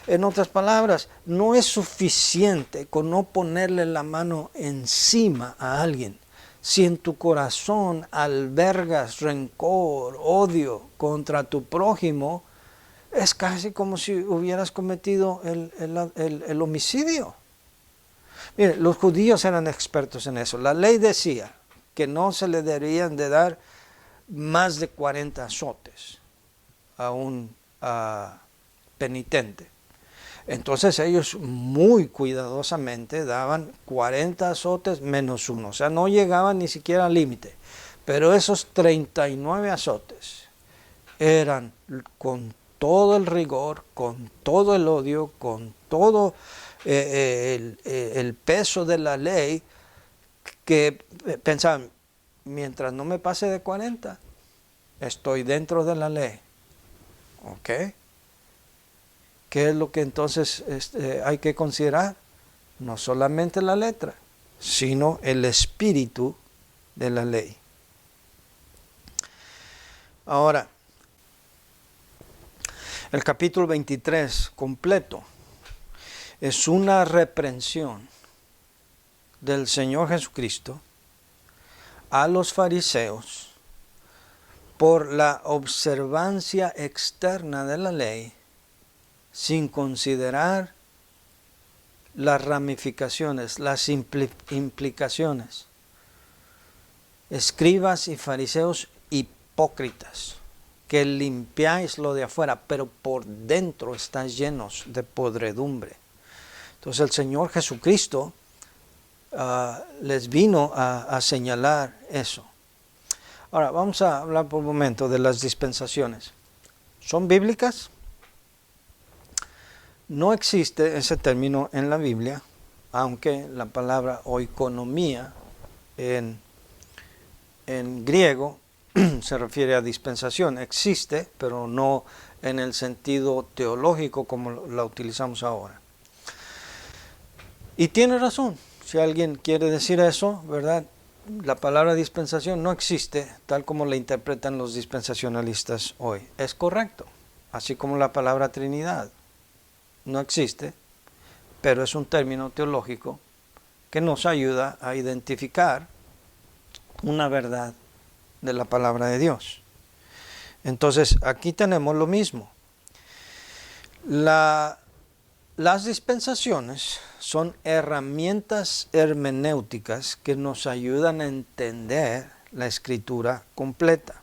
En otras palabras, no es suficiente con no ponerle la mano encima a alguien. Si en tu corazón albergas rencor, odio contra tu prójimo, es casi como si hubieras cometido el homicidio. Mire, los judíos eran expertos en eso. La ley decía que no se le deberían de dar más de 40 azotes a un penitente. Entonces ellos muy cuidadosamente daban 40 azotes menos uno. O sea, no llegaban ni siquiera al límite. Pero esos 39 azotes eran con todo el rigor, con todo el odio, con todo el peso de la ley, que pensaban, mientras no me pase de 40, estoy dentro de la ley. ¿Ok? ¿Qué es lo que entonces hay que considerar? No solamente la letra, sino el espíritu de la ley. Ahora, el capítulo 23 completo es una reprensión del Señor Jesucristo a los fariseos por la observancia externa de la ley, sin considerar las ramificaciones, las implicaciones. Escribas y fariseos hipócritas, que limpiáis lo de afuera, pero por dentro estáis llenos de podredumbre. Entonces el Señor Jesucristo les vino a señalar eso. Ahora vamos a hablar por un momento de las dispensaciones. ¿Son bíblicas? No existe ese término en la Biblia, aunque la palabra oikonomía en griego se refiere a dispensación. Existe, pero no en el sentido teológico como la utilizamos ahora. Y tiene razón. Si alguien quiere decir eso, ¿verdad? La palabra dispensación no existe tal como la interpretan los dispensacionalistas hoy. Es correcto. Así como la palabra Trinidad no existe, pero es un término teológico que nos ayuda a identificar una verdad de la palabra de Dios. Entonces, aquí tenemos lo mismo. Las dispensaciones son herramientas hermenéuticas que nos ayudan a entender la Escritura completa.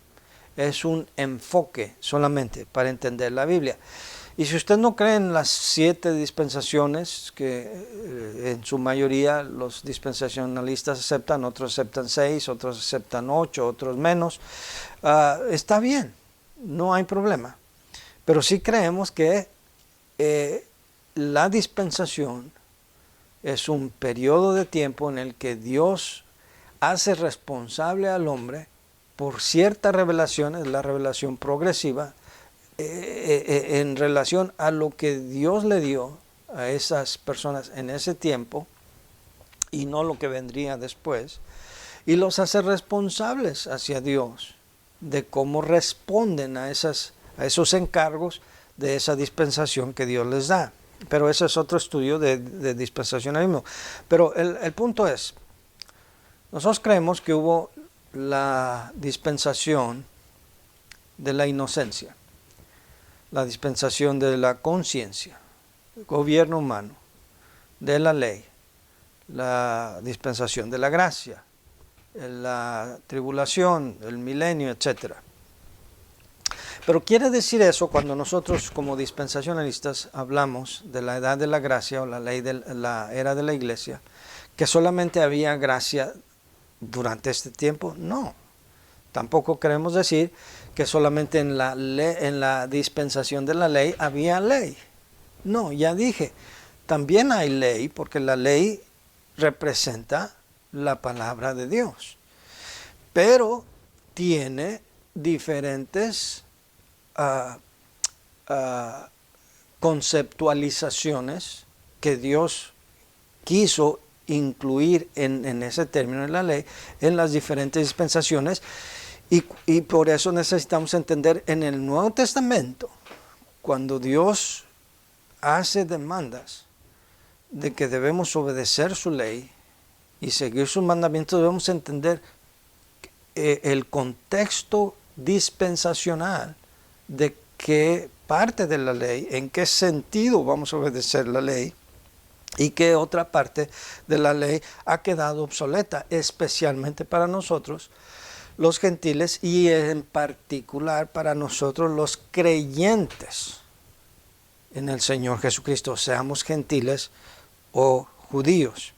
Es un enfoque solamente para entender la Biblia. Y si usted no cree en las 7 dispensaciones, que en su mayoría los dispensacionalistas aceptan, otros aceptan 6, otros aceptan 8, otros menos, está bien, no hay problema. Pero sí creemos que la dispensación es un periodo de tiempo en el que Dios hace responsable al hombre por ciertas revelaciones, la revelación progresiva, en relación a lo que Dios le dio a esas personas en ese tiempo y no lo que vendría después, y los hace responsables hacia Dios de cómo responden a esos encargos de esa dispensación que Dios les da. Pero ese es otro estudio de dispensacionalismo. Pero el punto es, nosotros creemos que hubo la dispensación de la inocencia, la dispensación de la conciencia, el gobierno humano, de la ley, la dispensación de la gracia, la tribulación, el milenio, etc. Pero quiere decir eso cuando nosotros como dispensacionalistas hablamos de la edad de la gracia o la ley de la era de la iglesia, que solamente había gracia durante este tiempo. No, tampoco queremos decir que solamente en la dispensación de la ley había ley. No, ya dije, también hay ley, porque la ley representa la palabra de Dios. Pero tiene diferentes conceptualizaciones que Dios quiso incluir en ese término de la ley, en las diferentes dispensaciones. Y por eso necesitamos entender en el Nuevo Testamento, cuando Dios hace demandas de que debemos obedecer su ley y seguir sus mandamientos, debemos entender el contexto dispensacional de qué parte de la ley, en qué sentido vamos a obedecer la ley y qué otra parte de la ley ha quedado obsoleta, especialmente para nosotros los gentiles y en particular para nosotros los creyentes en el Señor Jesucristo, seamos gentiles o judíos.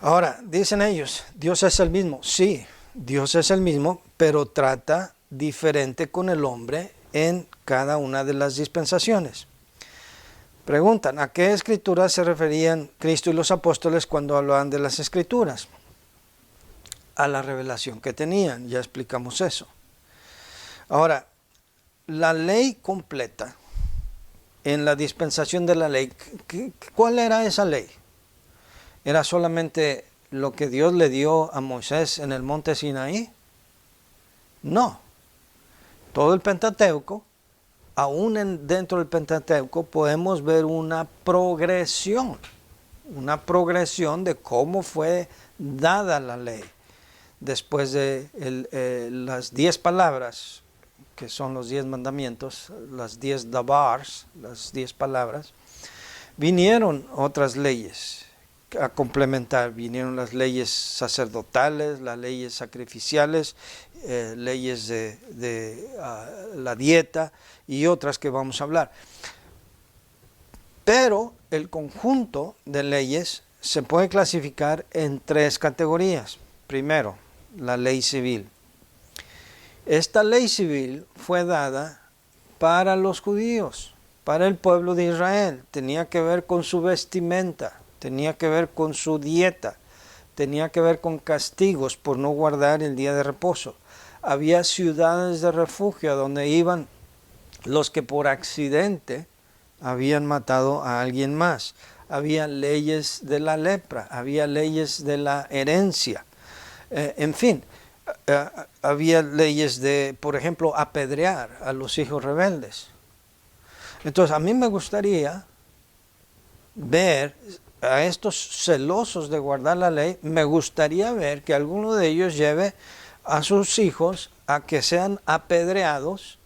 Ahora, dicen ellos, Dios es el mismo. Sí, Dios es el mismo, pero trata diferente con el hombre en cada una de las dispensaciones. Preguntan, ¿a qué escrituras se referían Cristo y los apóstoles cuando hablaban de las escrituras? A la revelación que tenían, ya explicamos eso. Ahora, la ley completa, en la dispensación de la ley, ¿cuál era esa ley? ¿Era solamente lo que Dios le dio a Moisés en el monte Sinaí? No. Todo el Pentateuco, aún dentro del Pentateuco, podemos ver una progresión de cómo fue dada la ley. Después de las 10 palabras que son los 10 mandamientos, las 10 dabars, las 10 palabras, vinieron otras leyes a complementar. Vinieron las leyes sacerdotales, las leyes sacrificiales, leyes de la dieta y otras que vamos a hablar. Pero el conjunto de leyes se puede clasificar en 3 categorías. Primero, la ley civil. Esta ley civil fue dada para los judíos, para el pueblo de Israel. Tenía que ver con su vestimenta, tenía que ver con su dieta, tenía que ver con castigos por no guardar el día de reposo. Había ciudades de refugio donde iban los que por accidente habían matado a alguien más. Había leyes de la lepra, había leyes de la herencia. En fin, había leyes de, por ejemplo, apedrear a los hijos rebeldes. Entonces, a mí me gustaría ver a estos celosos de guardar la ley, me gustaría ver que alguno de ellos lleve a sus hijos a que sean apedreados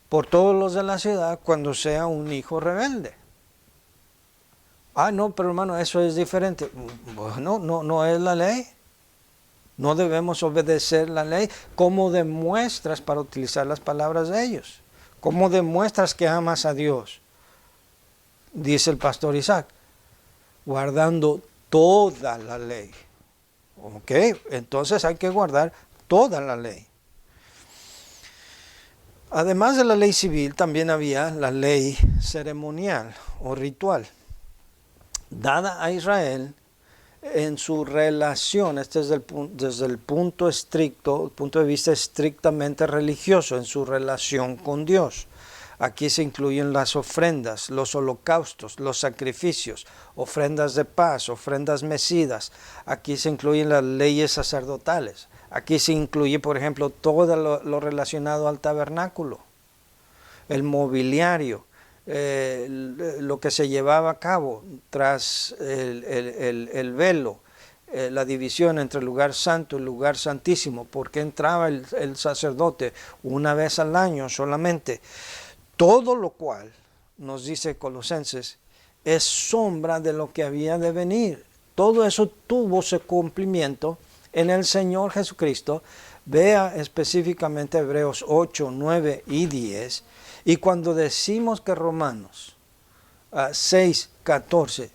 por todos los de la ciudad cuando sea un hijo rebelde. Ah, no, pero hermano, eso es diferente. Bueno, no es la ley. No debemos obedecer la ley. ¿Cómo demuestras, para utilizar las palabras de ellos? ¿Cómo demuestras que amas a Dios? Dice el pastor Isaac, guardando toda la ley. Ok, entonces hay que guardar toda la ley. Además de la ley civil, también había la ley ceremonial o ritual, dada a Israel en su relación, desde el punto de vista estrictamente religioso, en su relación con Dios. Aquí se incluyen las ofrendas, los holocaustos, los sacrificios, ofrendas de paz, ofrendas mecidas. Aquí se incluyen las leyes sacerdotales. Aquí se incluye, por ejemplo, todo lo relacionado al tabernáculo, el mobiliario, lo que se llevaba a cabo tras el velo, la división entre el lugar santo y el lugar santísimo, porque entraba el sacerdote una vez al año solamente. Todo lo cual, nos dice Colosenses, es sombra de lo que había de venir. Todo eso tuvo su cumplimiento en el Señor Jesucristo. Vea específicamente Hebreos 8, 9 y 10. Y cuando decimos que Romanos 6, 14,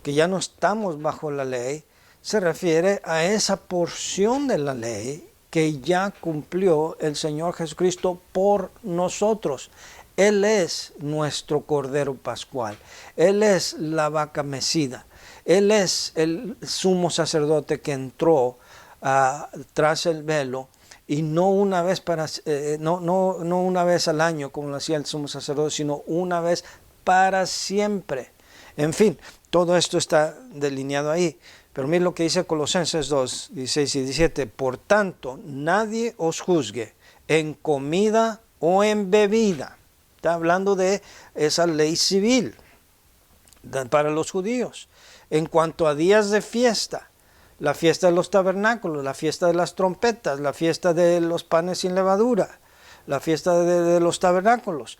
que ya no estamos bajo la ley, se refiere a esa porción de la ley que ya cumplió el Señor Jesucristo por nosotros. Él es nuestro Cordero Pascual. Él es la vaca mecida. Él es el sumo sacerdote que entró tras el velo, y no una vez no una vez al año como lo hacía el sumo sacerdote, sino una vez para siempre. En fin, todo esto está delineado ahí. Pero miren lo que dice Colosenses 2, 16 y 17. Por tanto, nadie os juzgue en comida o en bebida. Está hablando de esa ley civil para los judíos. En cuanto a días de fiesta, la fiesta de los tabernáculos, la fiesta de las trompetas, la fiesta de los panes sin levadura, la fiesta de los tabernáculos.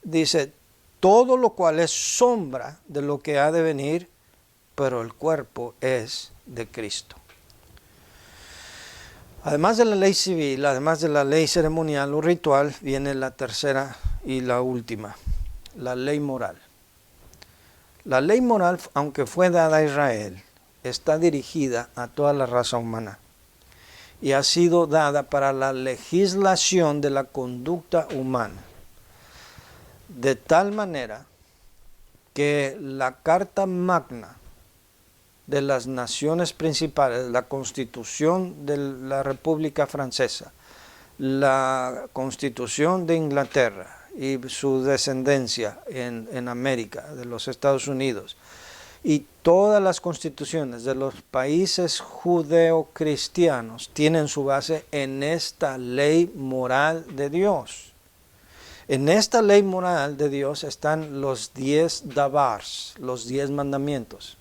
Dice, todo lo cual es sombra de lo que ha de venir, pero el cuerpo es de Cristo. Además de la ley civil, además de la ley ceremonial o ritual, viene la tercera y la última, la ley moral. La ley moral, aunque fue dada a Israel, está dirigida a toda la raza humana y ha sido dada para la legislación de la conducta humana. De tal manera que la Carta Magna de las naciones principales, la Constitución de la República Francesa, la Constitución de Inglaterra y su descendencia en América, de los Estados Unidos, y todas las constituciones de los países judeocristianos tienen su base en esta ley moral de Dios. En esta ley moral de Dios están los 10 davars, los 10 mandamientos.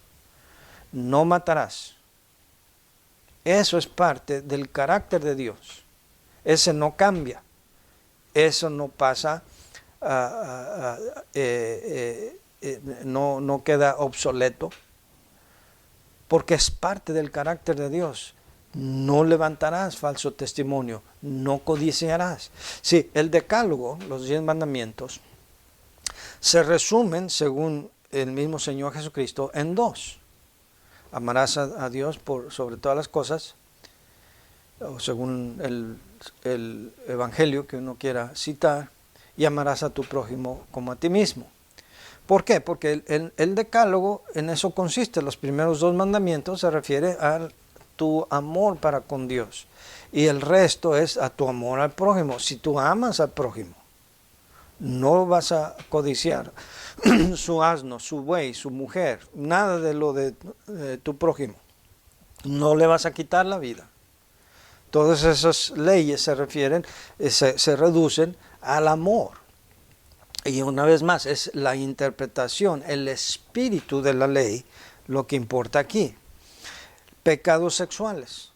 No matarás. Eso es parte del carácter de Dios. ese no cambia, eso no pasa, no queda obsoleto, porque es parte del carácter de Dios. No levantarás falso testimonio, no codiciarás. Sí, el decálogo, los 10 mandamientos, se resumen, según el mismo Señor Jesucristo, en 2. Amarás a Dios sobre todas las cosas, o según el evangelio que uno quiera citar, y amarás a tu prójimo como a ti mismo. ¿Por qué? Porque el decálogo en eso consiste. Los primeros 2 mandamientos se refiere a tu amor para con Dios, y el resto es a tu amor al prójimo. Si tú amas al prójimo, no vas a codiciar su asno, su buey, su mujer, nada de lo de tu prójimo. No le vas a quitar la vida. Todas esas leyes se refieren, se reducen al amor. Y una vez más, es la interpretación, el espíritu de la ley lo que importa aquí. Pecados sexuales.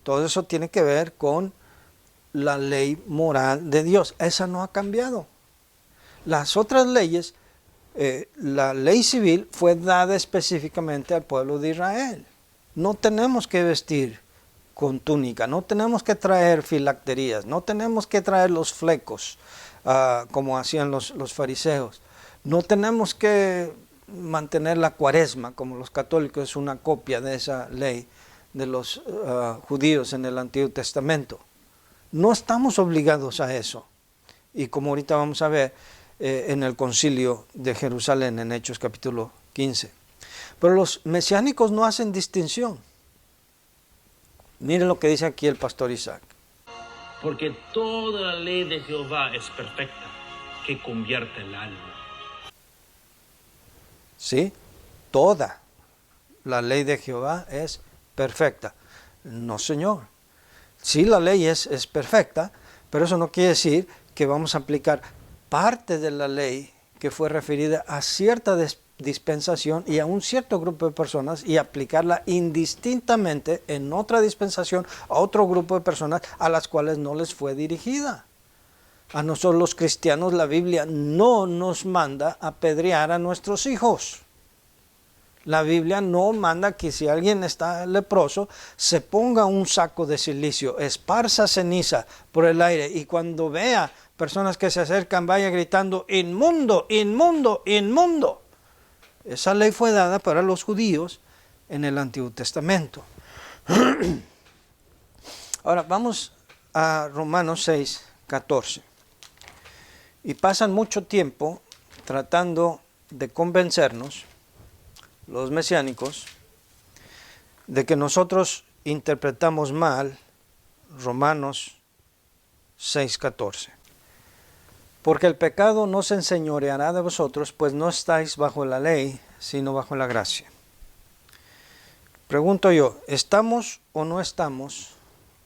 Todo eso tiene que ver con la ley moral de Dios. Esa no ha cambiado. Las otras leyes, la ley civil fue dada específicamente al pueblo de Israel. No tenemos que vestir con túnica, no tenemos que traer filacterías, no tenemos que traer los flecos como hacían los fariseos. No tenemos que mantener la cuaresma como los católicos, es una copia de esa ley de los judíos en el Antiguo Testamento. No estamos obligados a eso. Y como ahorita vamos a ver en el concilio de Jerusalén en Hechos capítulo 15. Pero los mesiánicos no hacen distinción. Miren lo que dice aquí el pastor Isaac. Porque toda la ley de Jehová es perfecta, que convierte el alma. ¿Sí? Toda la ley de Jehová es perfecta. No, Señor. Sí, la ley es perfecta, pero eso no quiere decir que vamos a aplicar parte de la ley que fue referida a cierta dispensación y a un cierto grupo de personas y aplicarla indistintamente en otra dispensación a otro grupo de personas a las cuales no les fue dirigida. A nosotros los cristianos la Biblia no nos manda apedrear a nuestros hijos. La Biblia no manda que si alguien está leproso se ponga un saco de silicio, esparza ceniza por el aire y cuando vea personas que se acercan vaya gritando inmundo, inmundo, inmundo. Esa ley fue dada para los judíos en el Antiguo Testamento. Ahora vamos a Romanos 6, 14. Y pasan mucho tiempo tratando de convencernos, los mesiánicos, de que nosotros interpretamos mal Romanos 6, 14. Porque el pecado no se enseñoreará de vosotros, pues no estáis bajo la ley, sino bajo la gracia. Pregunto yo, ¿estamos o no estamos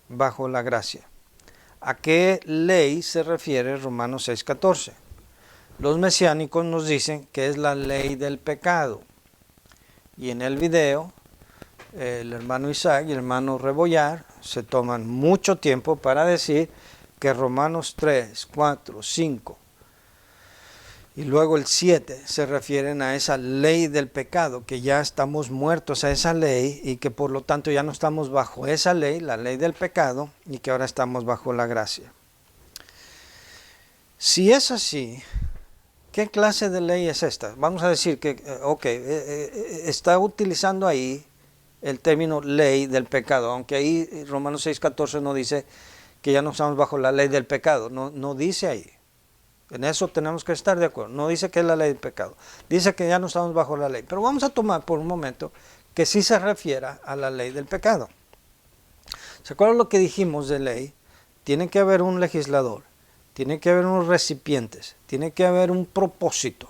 bajo la gracia? ¿A qué ley se refiere Romanos 6:14? Los mesiánicos nos dicen que es la ley del pecado. Y en el video, el hermano Isaac y el hermano Rebollar se toman mucho tiempo para decir que Romanos 3, 4, 5 y luego el 7 se refieren a esa ley del pecado, que ya estamos muertos a esa ley y que por lo tanto ya no estamos bajo esa ley, la ley del pecado, y que ahora estamos bajo la gracia. Si es así, ¿qué clase de ley es esta? Vamos a decir que, está utilizando ahí el término ley del pecado, aunque ahí Romanos 6:14 no dice que ya no estamos bajo la ley del pecado, no dice ahí. En eso tenemos que estar de acuerdo. No dice que es la ley del pecado. Dice que ya no estamos bajo la ley. Pero vamos a tomar por un momento que sí se refiera a la ley del pecado. ¿Se acuerdan lo que dijimos de ley? Tiene que haber un legislador. Tiene que haber unos recipientes. Tiene que haber un propósito.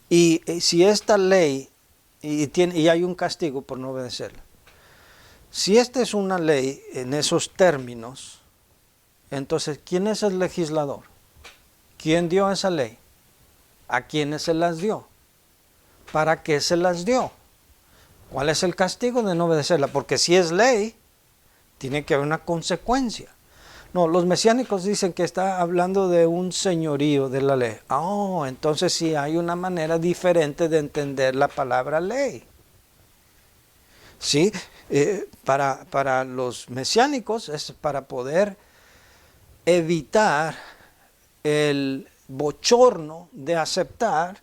Y si esta ley, y hay un castigo por no obedecerla. Si esta es una ley en esos términos, entonces, ¿quién es el legislador? ¿Quién dio esa ley? ¿A quiénes se las dio? ¿Para qué se las dio? ¿Cuál es el castigo de no obedecerla? Porque si es ley, tiene que haber una consecuencia. No, los mesiánicos dicen que está hablando de un señorío de la ley. Oh, entonces sí hay una manera diferente de entender la palabra ley. ¿Sí? Para los mesiánicos es para poder evitar el bochorno de aceptar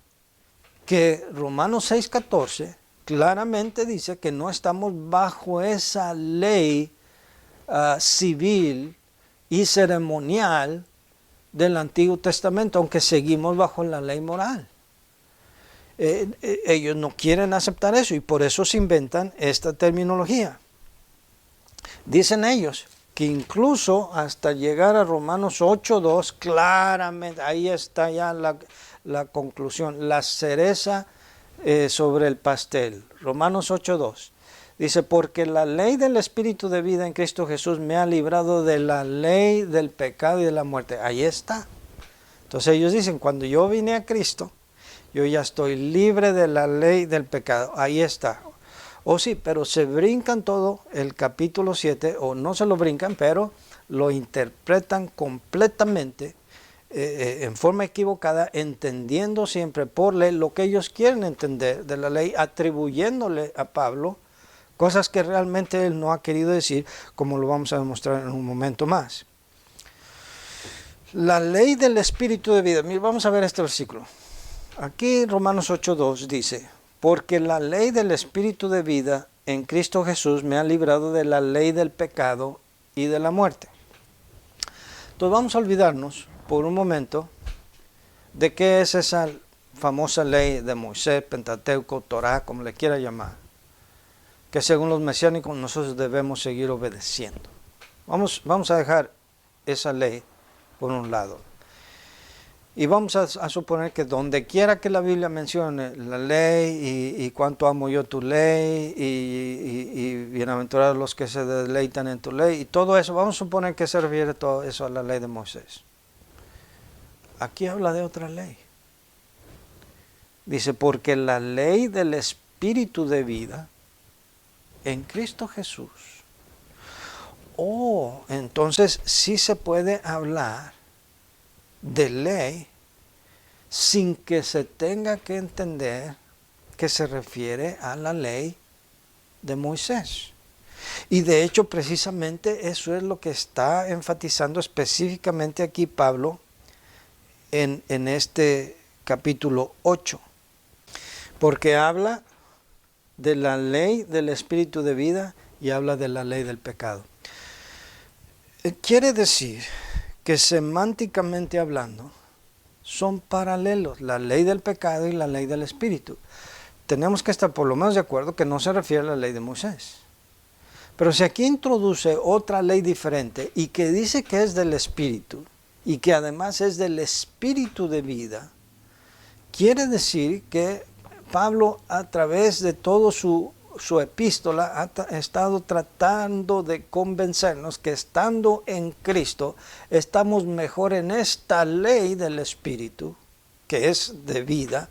que Romanos 6:14 claramente dice que no estamos bajo esa ley civil y ceremonial del Antiguo Testamento, aunque seguimos bajo la ley moral. Ellos no quieren aceptar eso y por eso se inventan esta terminología. Dicen ellos que incluso hasta llegar a Romanos 8:2, claramente, ahí está ya la conclusión, la cereza sobre el pastel. Romanos 8:2 dice, porque la ley del Espíritu de vida en Cristo Jesús me ha librado de la ley del pecado y de la muerte. Ahí está. Entonces ellos dicen, cuando yo vine a Cristo, yo ya estoy libre de la ley del pecado. Ahí está. O sí, pero se brincan todo el capítulo 7, o no se lo brincan, pero lo interpretan completamente en forma equivocada, entendiendo siempre por ley lo que ellos quieren entender de la ley, atribuyéndole a Pablo cosas que realmente él no ha querido decir, como lo vamos a demostrar en un momento más. La ley del Espíritu de vida. Mira, vamos a ver este versículo. Aquí Romanos 8:2 dice, porque la ley del Espíritu de vida en Cristo Jesús me ha librado de la ley del pecado y de la muerte. Entonces vamos a olvidarnos por un momento de qué es esa famosa ley de Moisés, Pentateuco, Torá, como le quiera llamar, que según los mesiánicos nosotros debemos seguir obedeciendo. Vamos a dejar esa ley por un lado. Y vamos a suponer que donde quiera que la Biblia mencione la ley y cuánto amo yo tu ley y bienaventurados los que se deleitan en tu ley y todo eso, vamos a suponer que se refiere todo eso a la ley de Moisés. Aquí habla de otra ley. Dice, porque la ley del Espíritu de vida en Cristo Jesús. Oh, entonces sí se puede hablar de ley sin que se tenga que entender que se refiere a la ley de Moisés. Y de hecho precisamente eso es lo que está enfatizando específicamente aquí Pablo en este capítulo 8, porque habla de la ley del Espíritu de vida y habla de la ley del pecado. Quiere decir que semánticamente hablando son paralelos, la ley del pecado y la ley del Espíritu. Tenemos que estar por lo menos de acuerdo que no se refiere a la ley de Moisés. Pero si aquí introduce otra ley diferente y que dice que es del Espíritu y que además es del Espíritu de vida, quiere decir que Pablo a través de todo su epístola ha estado tratando de convencernos que estando en Cristo estamos mejor en esta ley del Espíritu, que es de vida,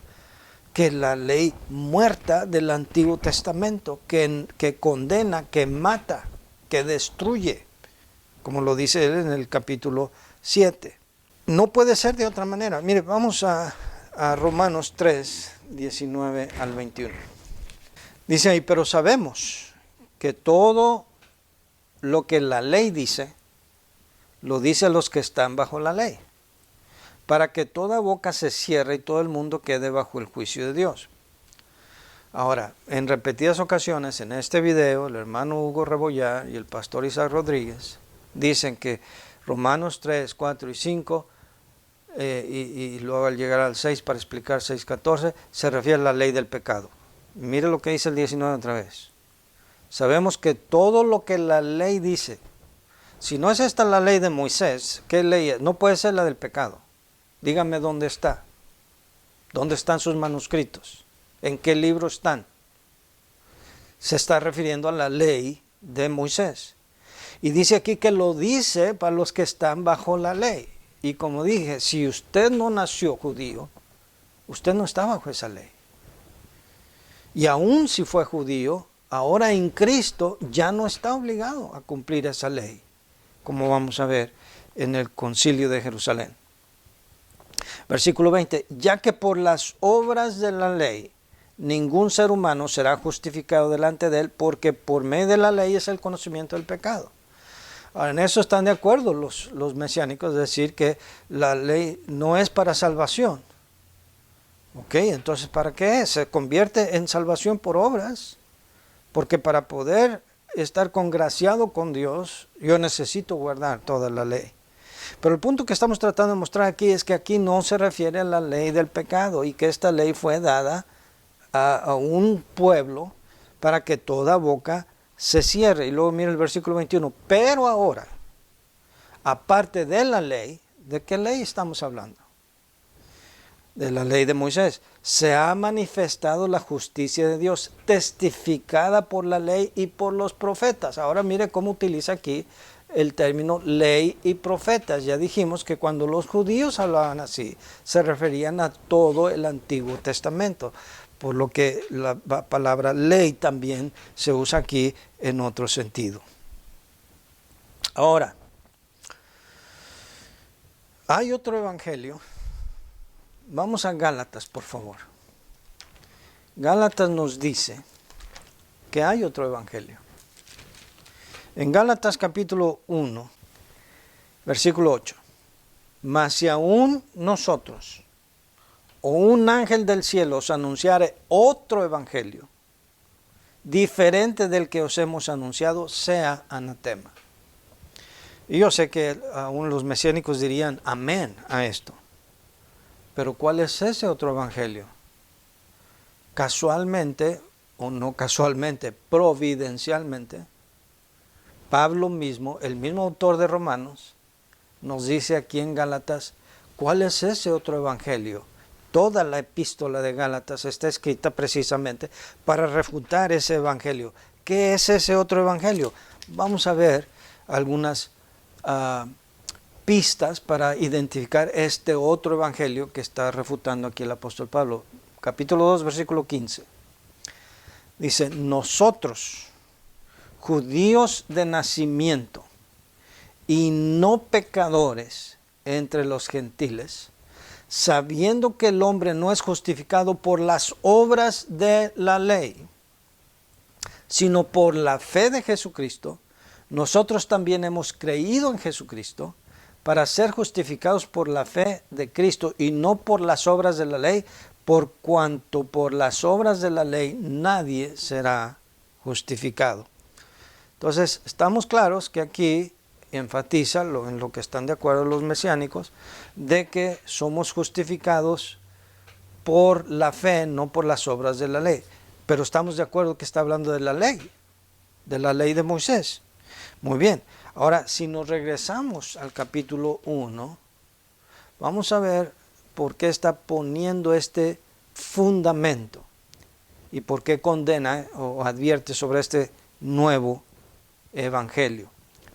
que la ley muerta del Antiguo Testamento, que condena, que mata, que destruye, como lo dice él en el capítulo 7. No puede ser de otra manera. Mire, vamos a Romanos 3, 19 al 21. Dice ahí, pero sabemos que todo lo que la ley dice, lo dice a los que están bajo la ley, para que toda boca se cierre y todo el mundo quede bajo el juicio de Dios. Ahora, en repetidas ocasiones en este video, el hermano Hugo Rebollar y el pastor Isaac Rodríguez dicen que Romanos 3, 4 y 5, y luego al llegar al 6 para explicar 6:14, se refiere a la ley del pecado. Mire lo que dice el 19 otra vez. Sabemos que todo lo que la ley dice, si no es esta la ley de Moisés, ¿qué ley es? No puede ser la del pecado. Dígame dónde está. ¿Dónde están sus manuscritos? ¿En qué libro están? Se está refiriendo a la ley de Moisés. Y dice aquí que lo dice para los que están bajo la ley. Y como dije, si usted no nació judío, usted no está bajo esa ley. Y aún si fue judío, ahora en Cristo ya no está obligado a cumplir esa ley, como vamos a ver en el concilio de Jerusalén. Versículo 20, ya que por las obras de la ley ningún ser humano será justificado delante de él, porque por medio de la ley es el conocimiento del pecado. Ahora, en eso están de acuerdo los mesiánicos, es decir, que la ley no es para salvación. Ok, entonces ¿para qué es? Se convierte en salvación por obras, porque para poder estar congraciado con Dios, yo necesito guardar toda la ley. Pero el punto que estamos tratando de mostrar aquí es que aquí no se refiere a la ley del pecado y que esta ley fue dada a un pueblo para que toda boca se cierre. Y luego mira el versículo 21. Pero ahora, aparte de la ley, ¿de qué ley estamos hablando? De la ley de Moisés. Se ha manifestado la justicia de Dios, testificada por la ley y por los profetas. Ahora mire cómo utiliza aquí el término ley y profetas. Ya dijimos que cuando los judíos hablaban así, se referían a todo el Antiguo Testamento, por lo que la palabra ley también se usa aquí en otro sentido. Ahora, hay otro evangelio. Vamos a Gálatas, por favor. Gálatas nos dice que hay otro evangelio. En Gálatas capítulo 1, versículo 8. Mas si aún nosotros o un ángel del cielo os anunciare otro evangelio, diferente del que os hemos anunciado, sea anatema. Y yo sé que aún los mesiánicos dirían amén a esto. Pero ¿cuál es ese otro evangelio? Casualmente, o no casualmente, providencialmente, Pablo mismo, el mismo autor de Romanos, nos dice aquí en Gálatas, ¿cuál es ese otro evangelio? Toda la epístola de Gálatas está escrita precisamente para refutar ese evangelio. ¿Qué es ese otro evangelio? Vamos a ver algunas pistas para identificar este otro evangelio que está refutando aquí el apóstol Pablo. Capítulo 2, versículo 15. Dice, nosotros, judíos de nacimiento y no pecadores entre los gentiles, sabiendo que el hombre no es justificado por las obras de la ley, sino por la fe de Jesucristo, nosotros también hemos creído en Jesucristo para ser justificados por la fe de Cristo y no por las obras de la ley, por cuanto por las obras de la ley nadie será justificado. Entonces, estamos claros que aquí enfatiza en lo que están de acuerdo los mesiánicos, de que somos justificados por la fe, no por las obras de la ley. Pero estamos de acuerdo que está hablando de la ley de Moisés. Muy bien, ahora si nos regresamos al capítulo 1, vamos a ver por qué está poniendo este fundamento y por qué condena o advierte sobre este nuevo evangelio.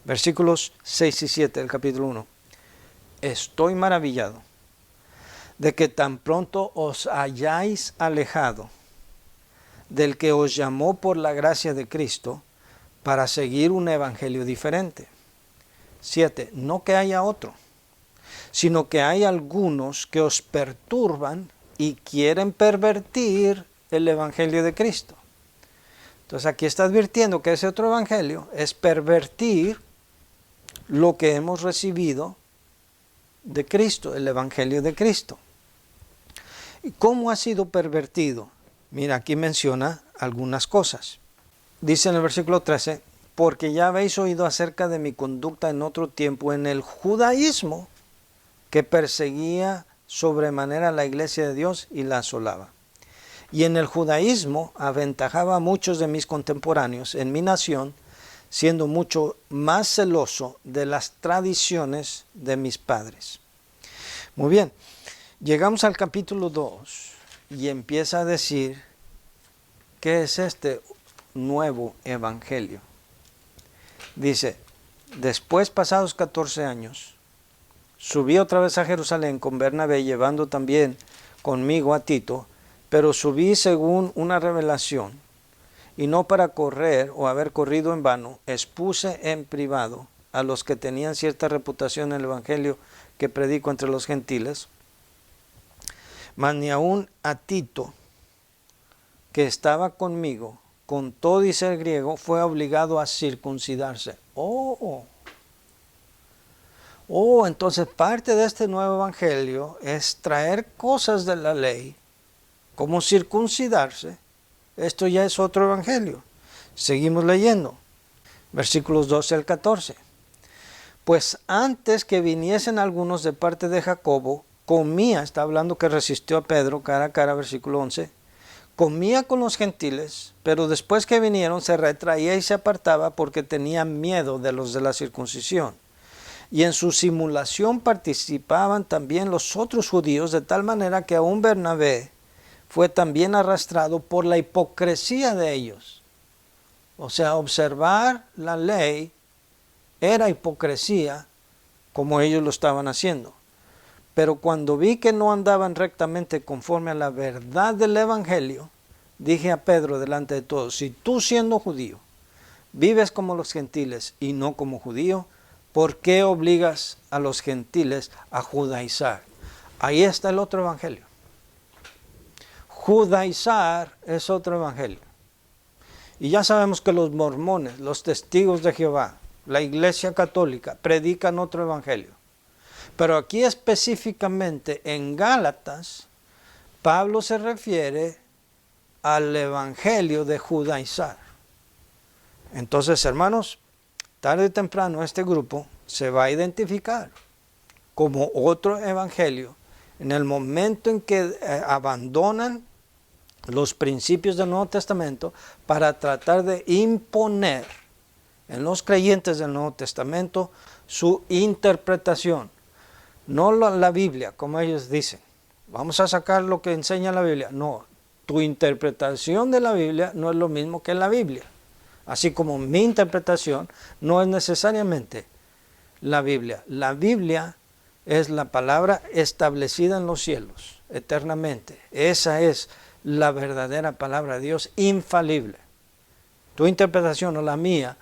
Versículos 6 y 7 del capítulo 1. Estoy maravillado de que tan pronto os hayáis alejado del que os llamó por la gracia de Cristo para seguir un evangelio diferente. 7. No que haya otro, sino que hay algunos que os perturban y quieren pervertir el evangelio de Cristo. Entonces aquí está advirtiendo que ese otro evangelio es pervertir lo que hemos recibido de Cristo, el evangelio de Cristo. ¿Y cómo ha sido pervertido? Mira, aquí menciona algunas cosas. Dice en el versículo 13, porque ya habéis oído acerca de mi conducta en otro tiempo en el judaísmo, que perseguía sobremanera la iglesia de Dios y la asolaba. Y en el judaísmo aventajaba a muchos de mis contemporáneos en mi nación, siendo mucho más celoso de las tradiciones de mis padres. Muy bien, llegamos al capítulo 2 y empieza a decir qué es este nuevo evangelio. Dice, después pasados 14 años, subí otra vez a Jerusalén con Bernabé, llevando también conmigo a Tito, pero subí según una revelación, y no para correr o haber corrido en vano, expuse en privado a los que tenían cierta reputación en el evangelio que predico entre los gentiles, mas ni aun a Tito, que estaba conmigo, con todo y ser griego, fue obligado a circuncidarse. Entonces parte de este nuevo evangelio es traer cosas de la ley, como circuncidarse. Esto ya es otro evangelio. Seguimos leyendo, versículos 12 al 14. Pues antes que viniesen algunos de parte de Jacobo, comía, está hablando que resistió a Pedro cara a cara, versículo 11, comía con los gentiles, pero después que vinieron se retraía y se apartaba porque tenía miedo de los de la circuncisión. Y en su simulación participaban también los otros judíos, de tal manera que aún Bernabé fue también arrastrado por la hipocresía de ellos. O sea, observar la ley era hipocresía, como ellos lo estaban haciendo. Pero cuando vi que no andaban rectamente conforme a la verdad del evangelio, dije a Pedro delante de todos: si tú, siendo judío, vives como los gentiles y no como judío, ¿por qué obligas a los gentiles a judaizar? Ahí está el otro evangelio. Judaizar es otro evangelio. Y ya sabemos que los mormones, los testigos de Jehová, la Iglesia Católica, predican otro evangelio. Pero aquí específicamente en Gálatas, Pablo se refiere al evangelio de judaizar. Entonces, hermanos, tarde o temprano este grupo se va a identificar como otro evangelio en el momento en que abandonan los principios del Nuevo Testamento para tratar de imponer en los creyentes del Nuevo Testamento su interpretación. No la Biblia, como ellos dicen. Vamos a sacar lo que enseña la Biblia. No, tu interpretación de la Biblia no es lo mismo que la Biblia. Así como mi interpretación no es necesariamente la Biblia. La Biblia es la palabra establecida en los cielos eternamente. Esa es la verdadera palabra de Dios, infalible. Tu interpretación o la mía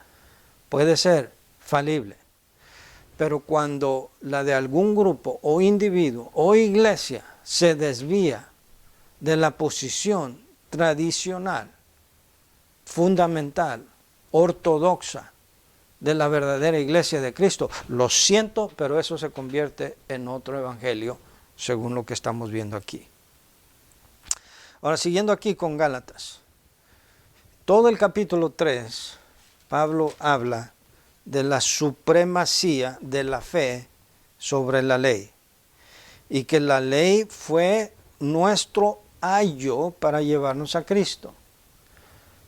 puede ser falible. Pero cuando la de algún grupo o individuo o iglesia se desvía de la posición tradicional, fundamental, ortodoxa de la verdadera iglesia de Cristo, lo siento, pero eso se convierte en otro evangelio, según lo que estamos viendo aquí. Ahora, siguiendo aquí con Gálatas, todo el capítulo 3, Pablo habla de la supremacía de la fe sobre la ley, y que la ley fue nuestro ayo para llevarnos a Cristo.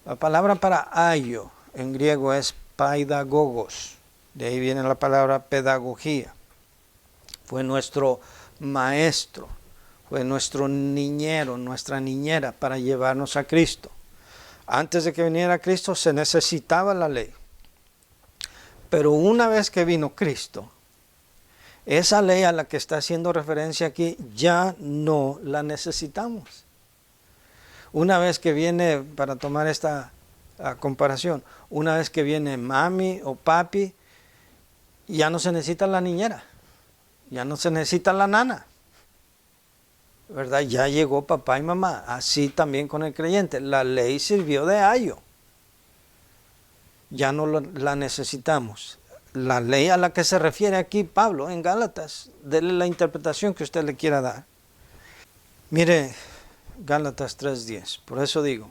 La palabra para ayo en griego es paidagogos, de ahí viene la palabra pedagogía. Fue nuestro maestro, fue nuestro niñero, nuestra niñera para llevarnos a Cristo. Antes de que viniera Cristo se necesitaba la ley. Pero una vez que vino Cristo, esa ley a la que está haciendo referencia aquí ya no la necesitamos. Una vez que viene, para tomar esta comparación, una vez que viene mami o papi, ya no se necesita la niñera, ya no se necesita la nana, ¿verdad? Ya llegó papá y mamá. Así también con el creyente, la ley sirvió de ayo. Ya no la necesitamos. La ley a la que se refiere aquí Pablo en Gálatas, déle la interpretación que usted le quiera dar. Mire, Gálatas 3:10, por eso digo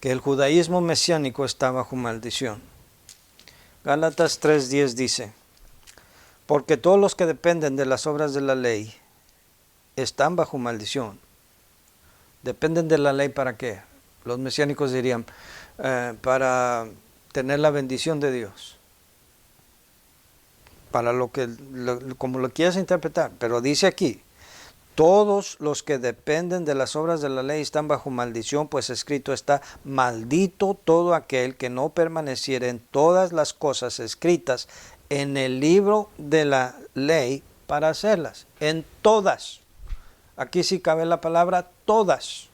que el judaísmo mesiánico está bajo maldición. Gálatas 3:10 dice: porque todos los que dependen de las obras de la ley están bajo maldición. ¿Dependen de la ley para qué? Los mesiánicos dirían, para tener la bendición de Dios. Para como lo quieras interpretar. Pero dice aquí, todos los que dependen de las obras de la ley están bajo maldición, pues escrito está: maldito todo aquel que no permaneciera en todas las cosas escritas en el libro de la ley para hacerlas. En todas. Aquí sí cabe la palabra todas.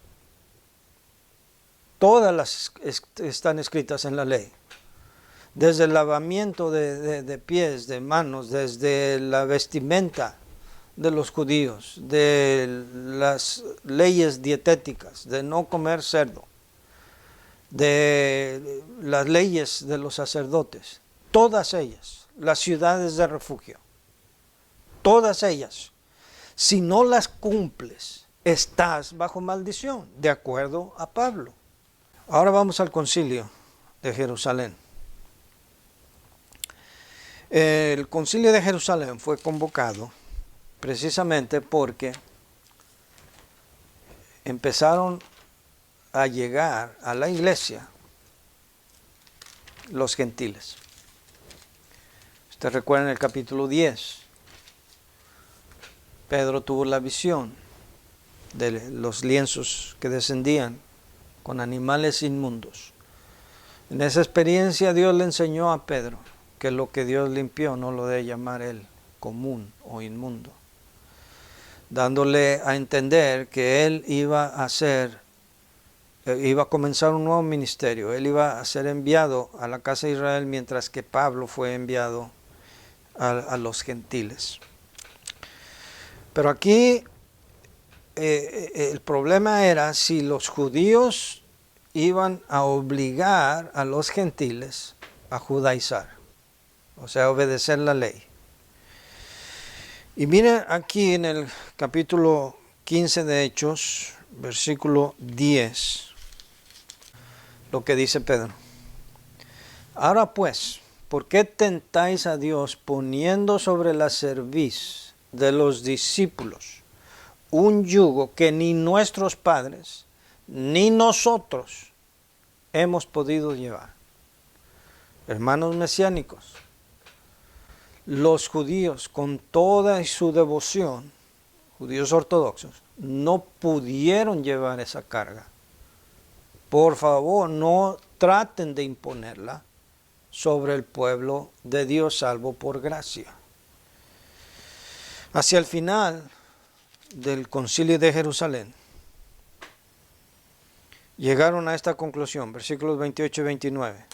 Todas las están escritas en la ley. desde el lavamiento de pies, de manos, desde la vestimenta de los judíos, de las leyes dietéticas, de no comer cerdo, de las leyes de los sacerdotes, todas ellas, las ciudades de refugio, todas ellas, si no las cumples, estás bajo maldición, de acuerdo a Pablo. Ahora vamos al concilio de Jerusalén. El concilio de Jerusalén fue convocado precisamente porque empezaron a llegar a la iglesia los gentiles. Usted recuerda en el capítulo 10, Pedro tuvo la visión de los lienzos que descendían con animales inmundos. En esa experiencia Dios le enseñó a Pedro que lo que Dios limpió no lo debe llamar él común o inmundo, dándole a entender que él iba a comenzar un nuevo ministerio. Él iba a ser enviado a la casa de Israel, mientras que Pablo fue enviado a los gentiles. Pero aquí el problema era si los judíos iban a obligar a los gentiles a judaizar, o sea, obedecer la ley. Y miren aquí en el capítulo 15 de Hechos, versículo 10, lo que dice Pedro. Ahora pues, ¿por qué tentáis a Dios poniendo sobre la cerviz de los discípulos un yugo que ni nuestros padres ni nosotros hemos podido llevar? Hermanos mesiánicos, los judíos con toda su devoción, judíos ortodoxos, no pudieron llevar esa carga. Por favor, no traten de imponerla sobre el pueblo de Dios salvo por gracia. Hacia el final del concilio de Jerusalén, llegaron a esta conclusión, versículos 28 y 29.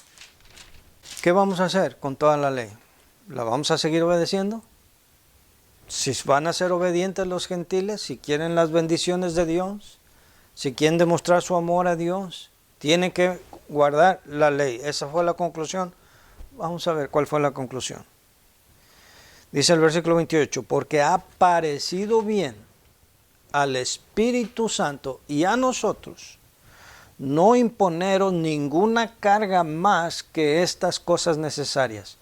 ¿Qué vamos a hacer con toda la ley? ¿La vamos a seguir obedeciendo? Si van a ser obedientes los gentiles, si quieren las bendiciones de Dios, si quieren demostrar su amor a Dios, tienen que guardar la ley. Esa fue la conclusión. Vamos a ver cuál fue la conclusión. Dice el versículo 28, porque ha parecido bien al Espíritu Santo y a nosotros no imponeros ninguna carga más que estas cosas necesarias,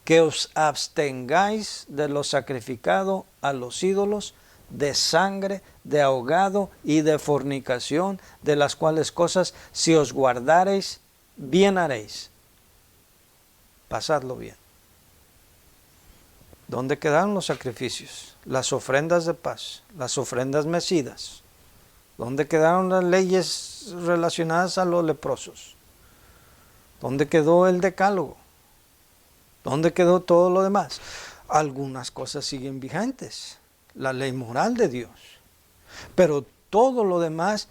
que os abstengáis de lo sacrificado a los ídolos, de sangre, de ahogado y de fornicación, de las cuales cosas si os guardareis, bien haréis. Pasadlo bien. ¿Dónde quedaron los sacrificios? Las ofrendas de paz, las ofrendas mecidas. ¿Dónde quedaron las leyes relacionadas a los leprosos? ¿Dónde quedó el decálogo? ¿Dónde quedó todo lo demás? Algunas cosas siguen vigentes, la ley moral de Dios. Pero todo lo demás,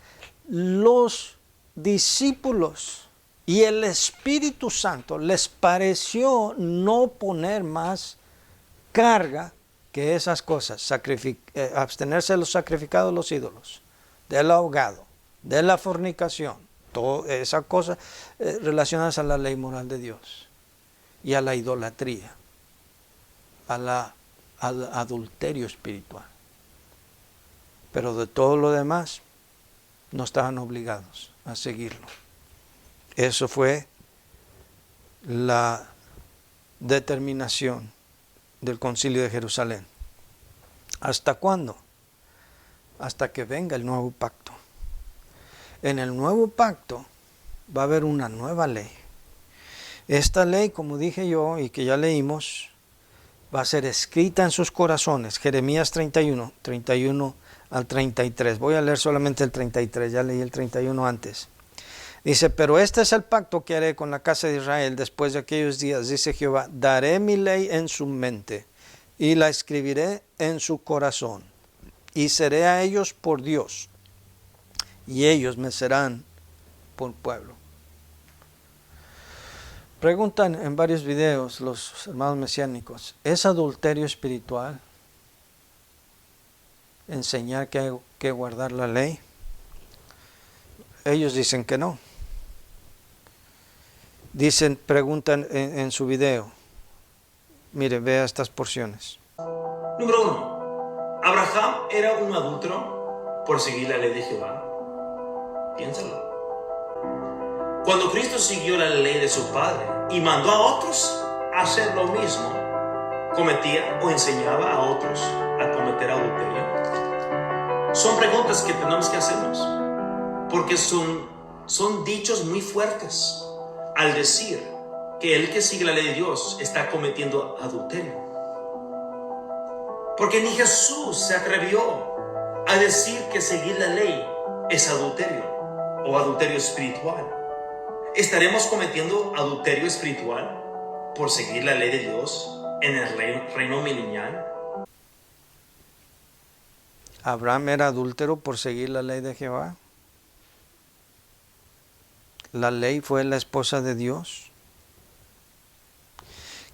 los discípulos y el Espíritu Santo les pareció no poner más carga que esas cosas, abstenerse de los sacrificados a los ídolos, del ahogado, de la fornicación, todas esas cosas relacionadas a la ley moral de Dios y a la idolatría, al adulterio espiritual. Pero de todo lo demás no estaban obligados a seguirlo. Eso fue la determinación del Concilio de Jerusalén. ¿Hasta cuándo? Hasta que venga el nuevo pacto. En el nuevo pacto va a haber una nueva ley. Esta ley, como dije yo y que ya leímos, va a ser escrita en sus corazones. Jeremías 31, 31 al 33. Voy a leer solamente el 33, ya leí el 31 antes. Dice, pero este es el pacto que haré con la casa de Israel después de aquellos días, dice Jehová, daré mi ley en su mente y la escribiré en su corazón y seré a ellos por Dios y ellos me serán por pueblo. Preguntan en varios videos los hermanos mesiánicos, ¿es adulterio espiritual enseñar que hay que guardar la ley? Ellos dicen que no. Preguntan en su video. Mire, vea estas porciones. Número 1. ¿Abraham era un adúltero por seguir la ley de Jehová? Piénsalo. Cuando Cristo siguió la ley de su Padre y mandó a otros a hacer lo mismo, ¿cometía o enseñaba a otros a cometer adulterio? Son preguntas que tenemos que hacernos, porque son dichos muy fuertes al decir que el que sigue la ley de Dios está cometiendo adulterio. Porque ni Jesús se atrevió a decir que seguir la ley es adulterio o adulterio espiritual. ¿Estaremos cometiendo adulterio espiritual por seguir la ley de Dios en el reino milenial? ¿Abraham era adúltero por seguir la ley de Jehová? ¿La ley fue la esposa de Dios?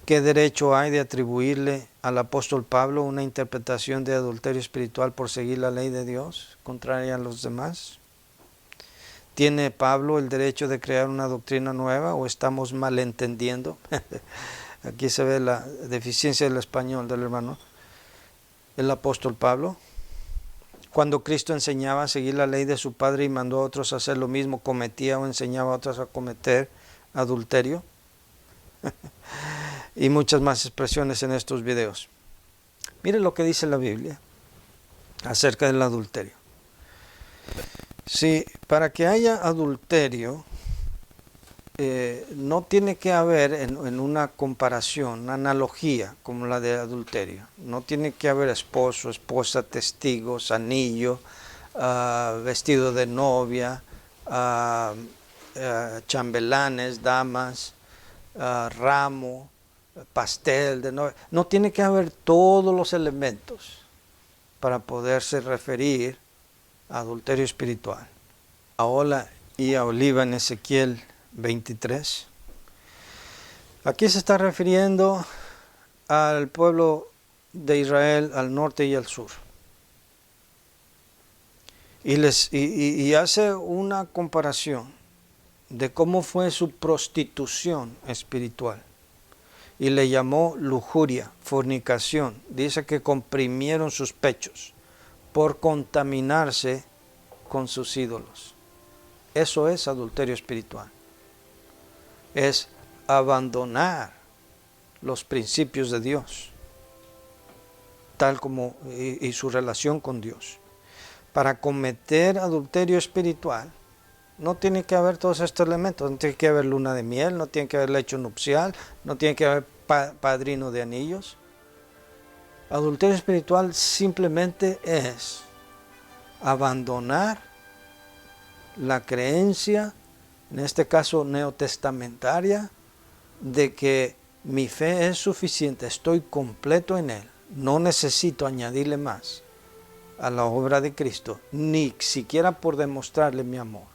¿Qué derecho hay de atribuirle al apóstol Pablo una interpretación de adulterio espiritual por seguir la ley de Dios, contraria a los demás? ¿Tiene Pablo el derecho de crear una doctrina nueva o estamos malentendiendo? Aquí se ve la deficiencia del español del hermano. El apóstol Pablo, cuando Cristo enseñaba a seguir la ley de su Padre y mandó a otros a hacer lo mismo, ¿cometía o enseñaba a otros a cometer adulterio? Y muchas más expresiones en estos videos. Mire lo que dice la Biblia acerca del adulterio. Sí, para que haya adulterio, no tiene que haber en una comparación, una analogía como la de adulterio. No tiene que haber esposo, esposa, testigos, anillo, vestido de novia, chambelanes, damas, ramo, pastel de novia. No tiene que haber todos los elementos para poderse referir a adulterio espiritual. A Ola y a Oliva en Ezequiel 23. Aquí se está refiriendo al pueblo de Israel al norte y al sur. Y hace una comparación de cómo fue su prostitución espiritual. Y le llamó lujuria, fornicación. Dice que comprimieron sus pechos por contaminarse con sus ídolos. Eso es adulterio espiritual. Es abandonar los principios de Dios, tal como y su relación con Dios. Para cometer adulterio espiritual, no tiene que haber todos estos elementos. No tiene que haber luna de miel, no tiene que haber lecho nupcial, no tiene que haber padrino de anillos. Adulterio espiritual simplemente es abandonar la creencia, en este caso neotestamentaria, de que mi fe es suficiente, estoy completo en Él, no necesito añadirle más a la obra de Cristo, ni siquiera por demostrarle mi amor.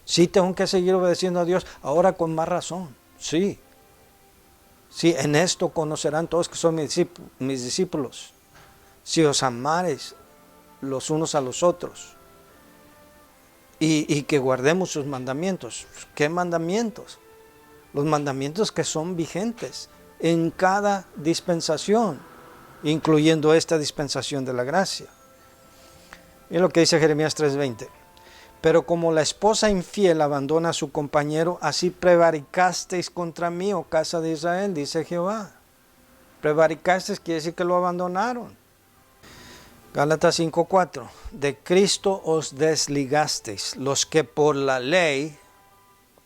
Sí tengo que seguir obedeciendo a Dios, ahora con más razón, sí. Sí, en esto conocerán todos que son mis discípulos, si os amareis los unos a los otros, y que guardemos sus mandamientos. ¿Qué mandamientos? Los mandamientos que son vigentes en cada dispensación, incluyendo esta dispensación de la gracia. Mira lo que dice Jeremías 3:20. Pero como la esposa infiel abandona a su compañero, así prevaricasteis contra mí, oh casa de Israel, dice Jehová. Prevaricasteis quiere decir que lo abandonaron. Gálatas 5:4. De Cristo os desligasteis, los que por la ley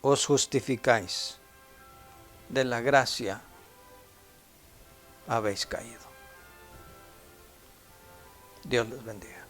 os justificáis. De la gracia habéis caído. Dios les bendiga.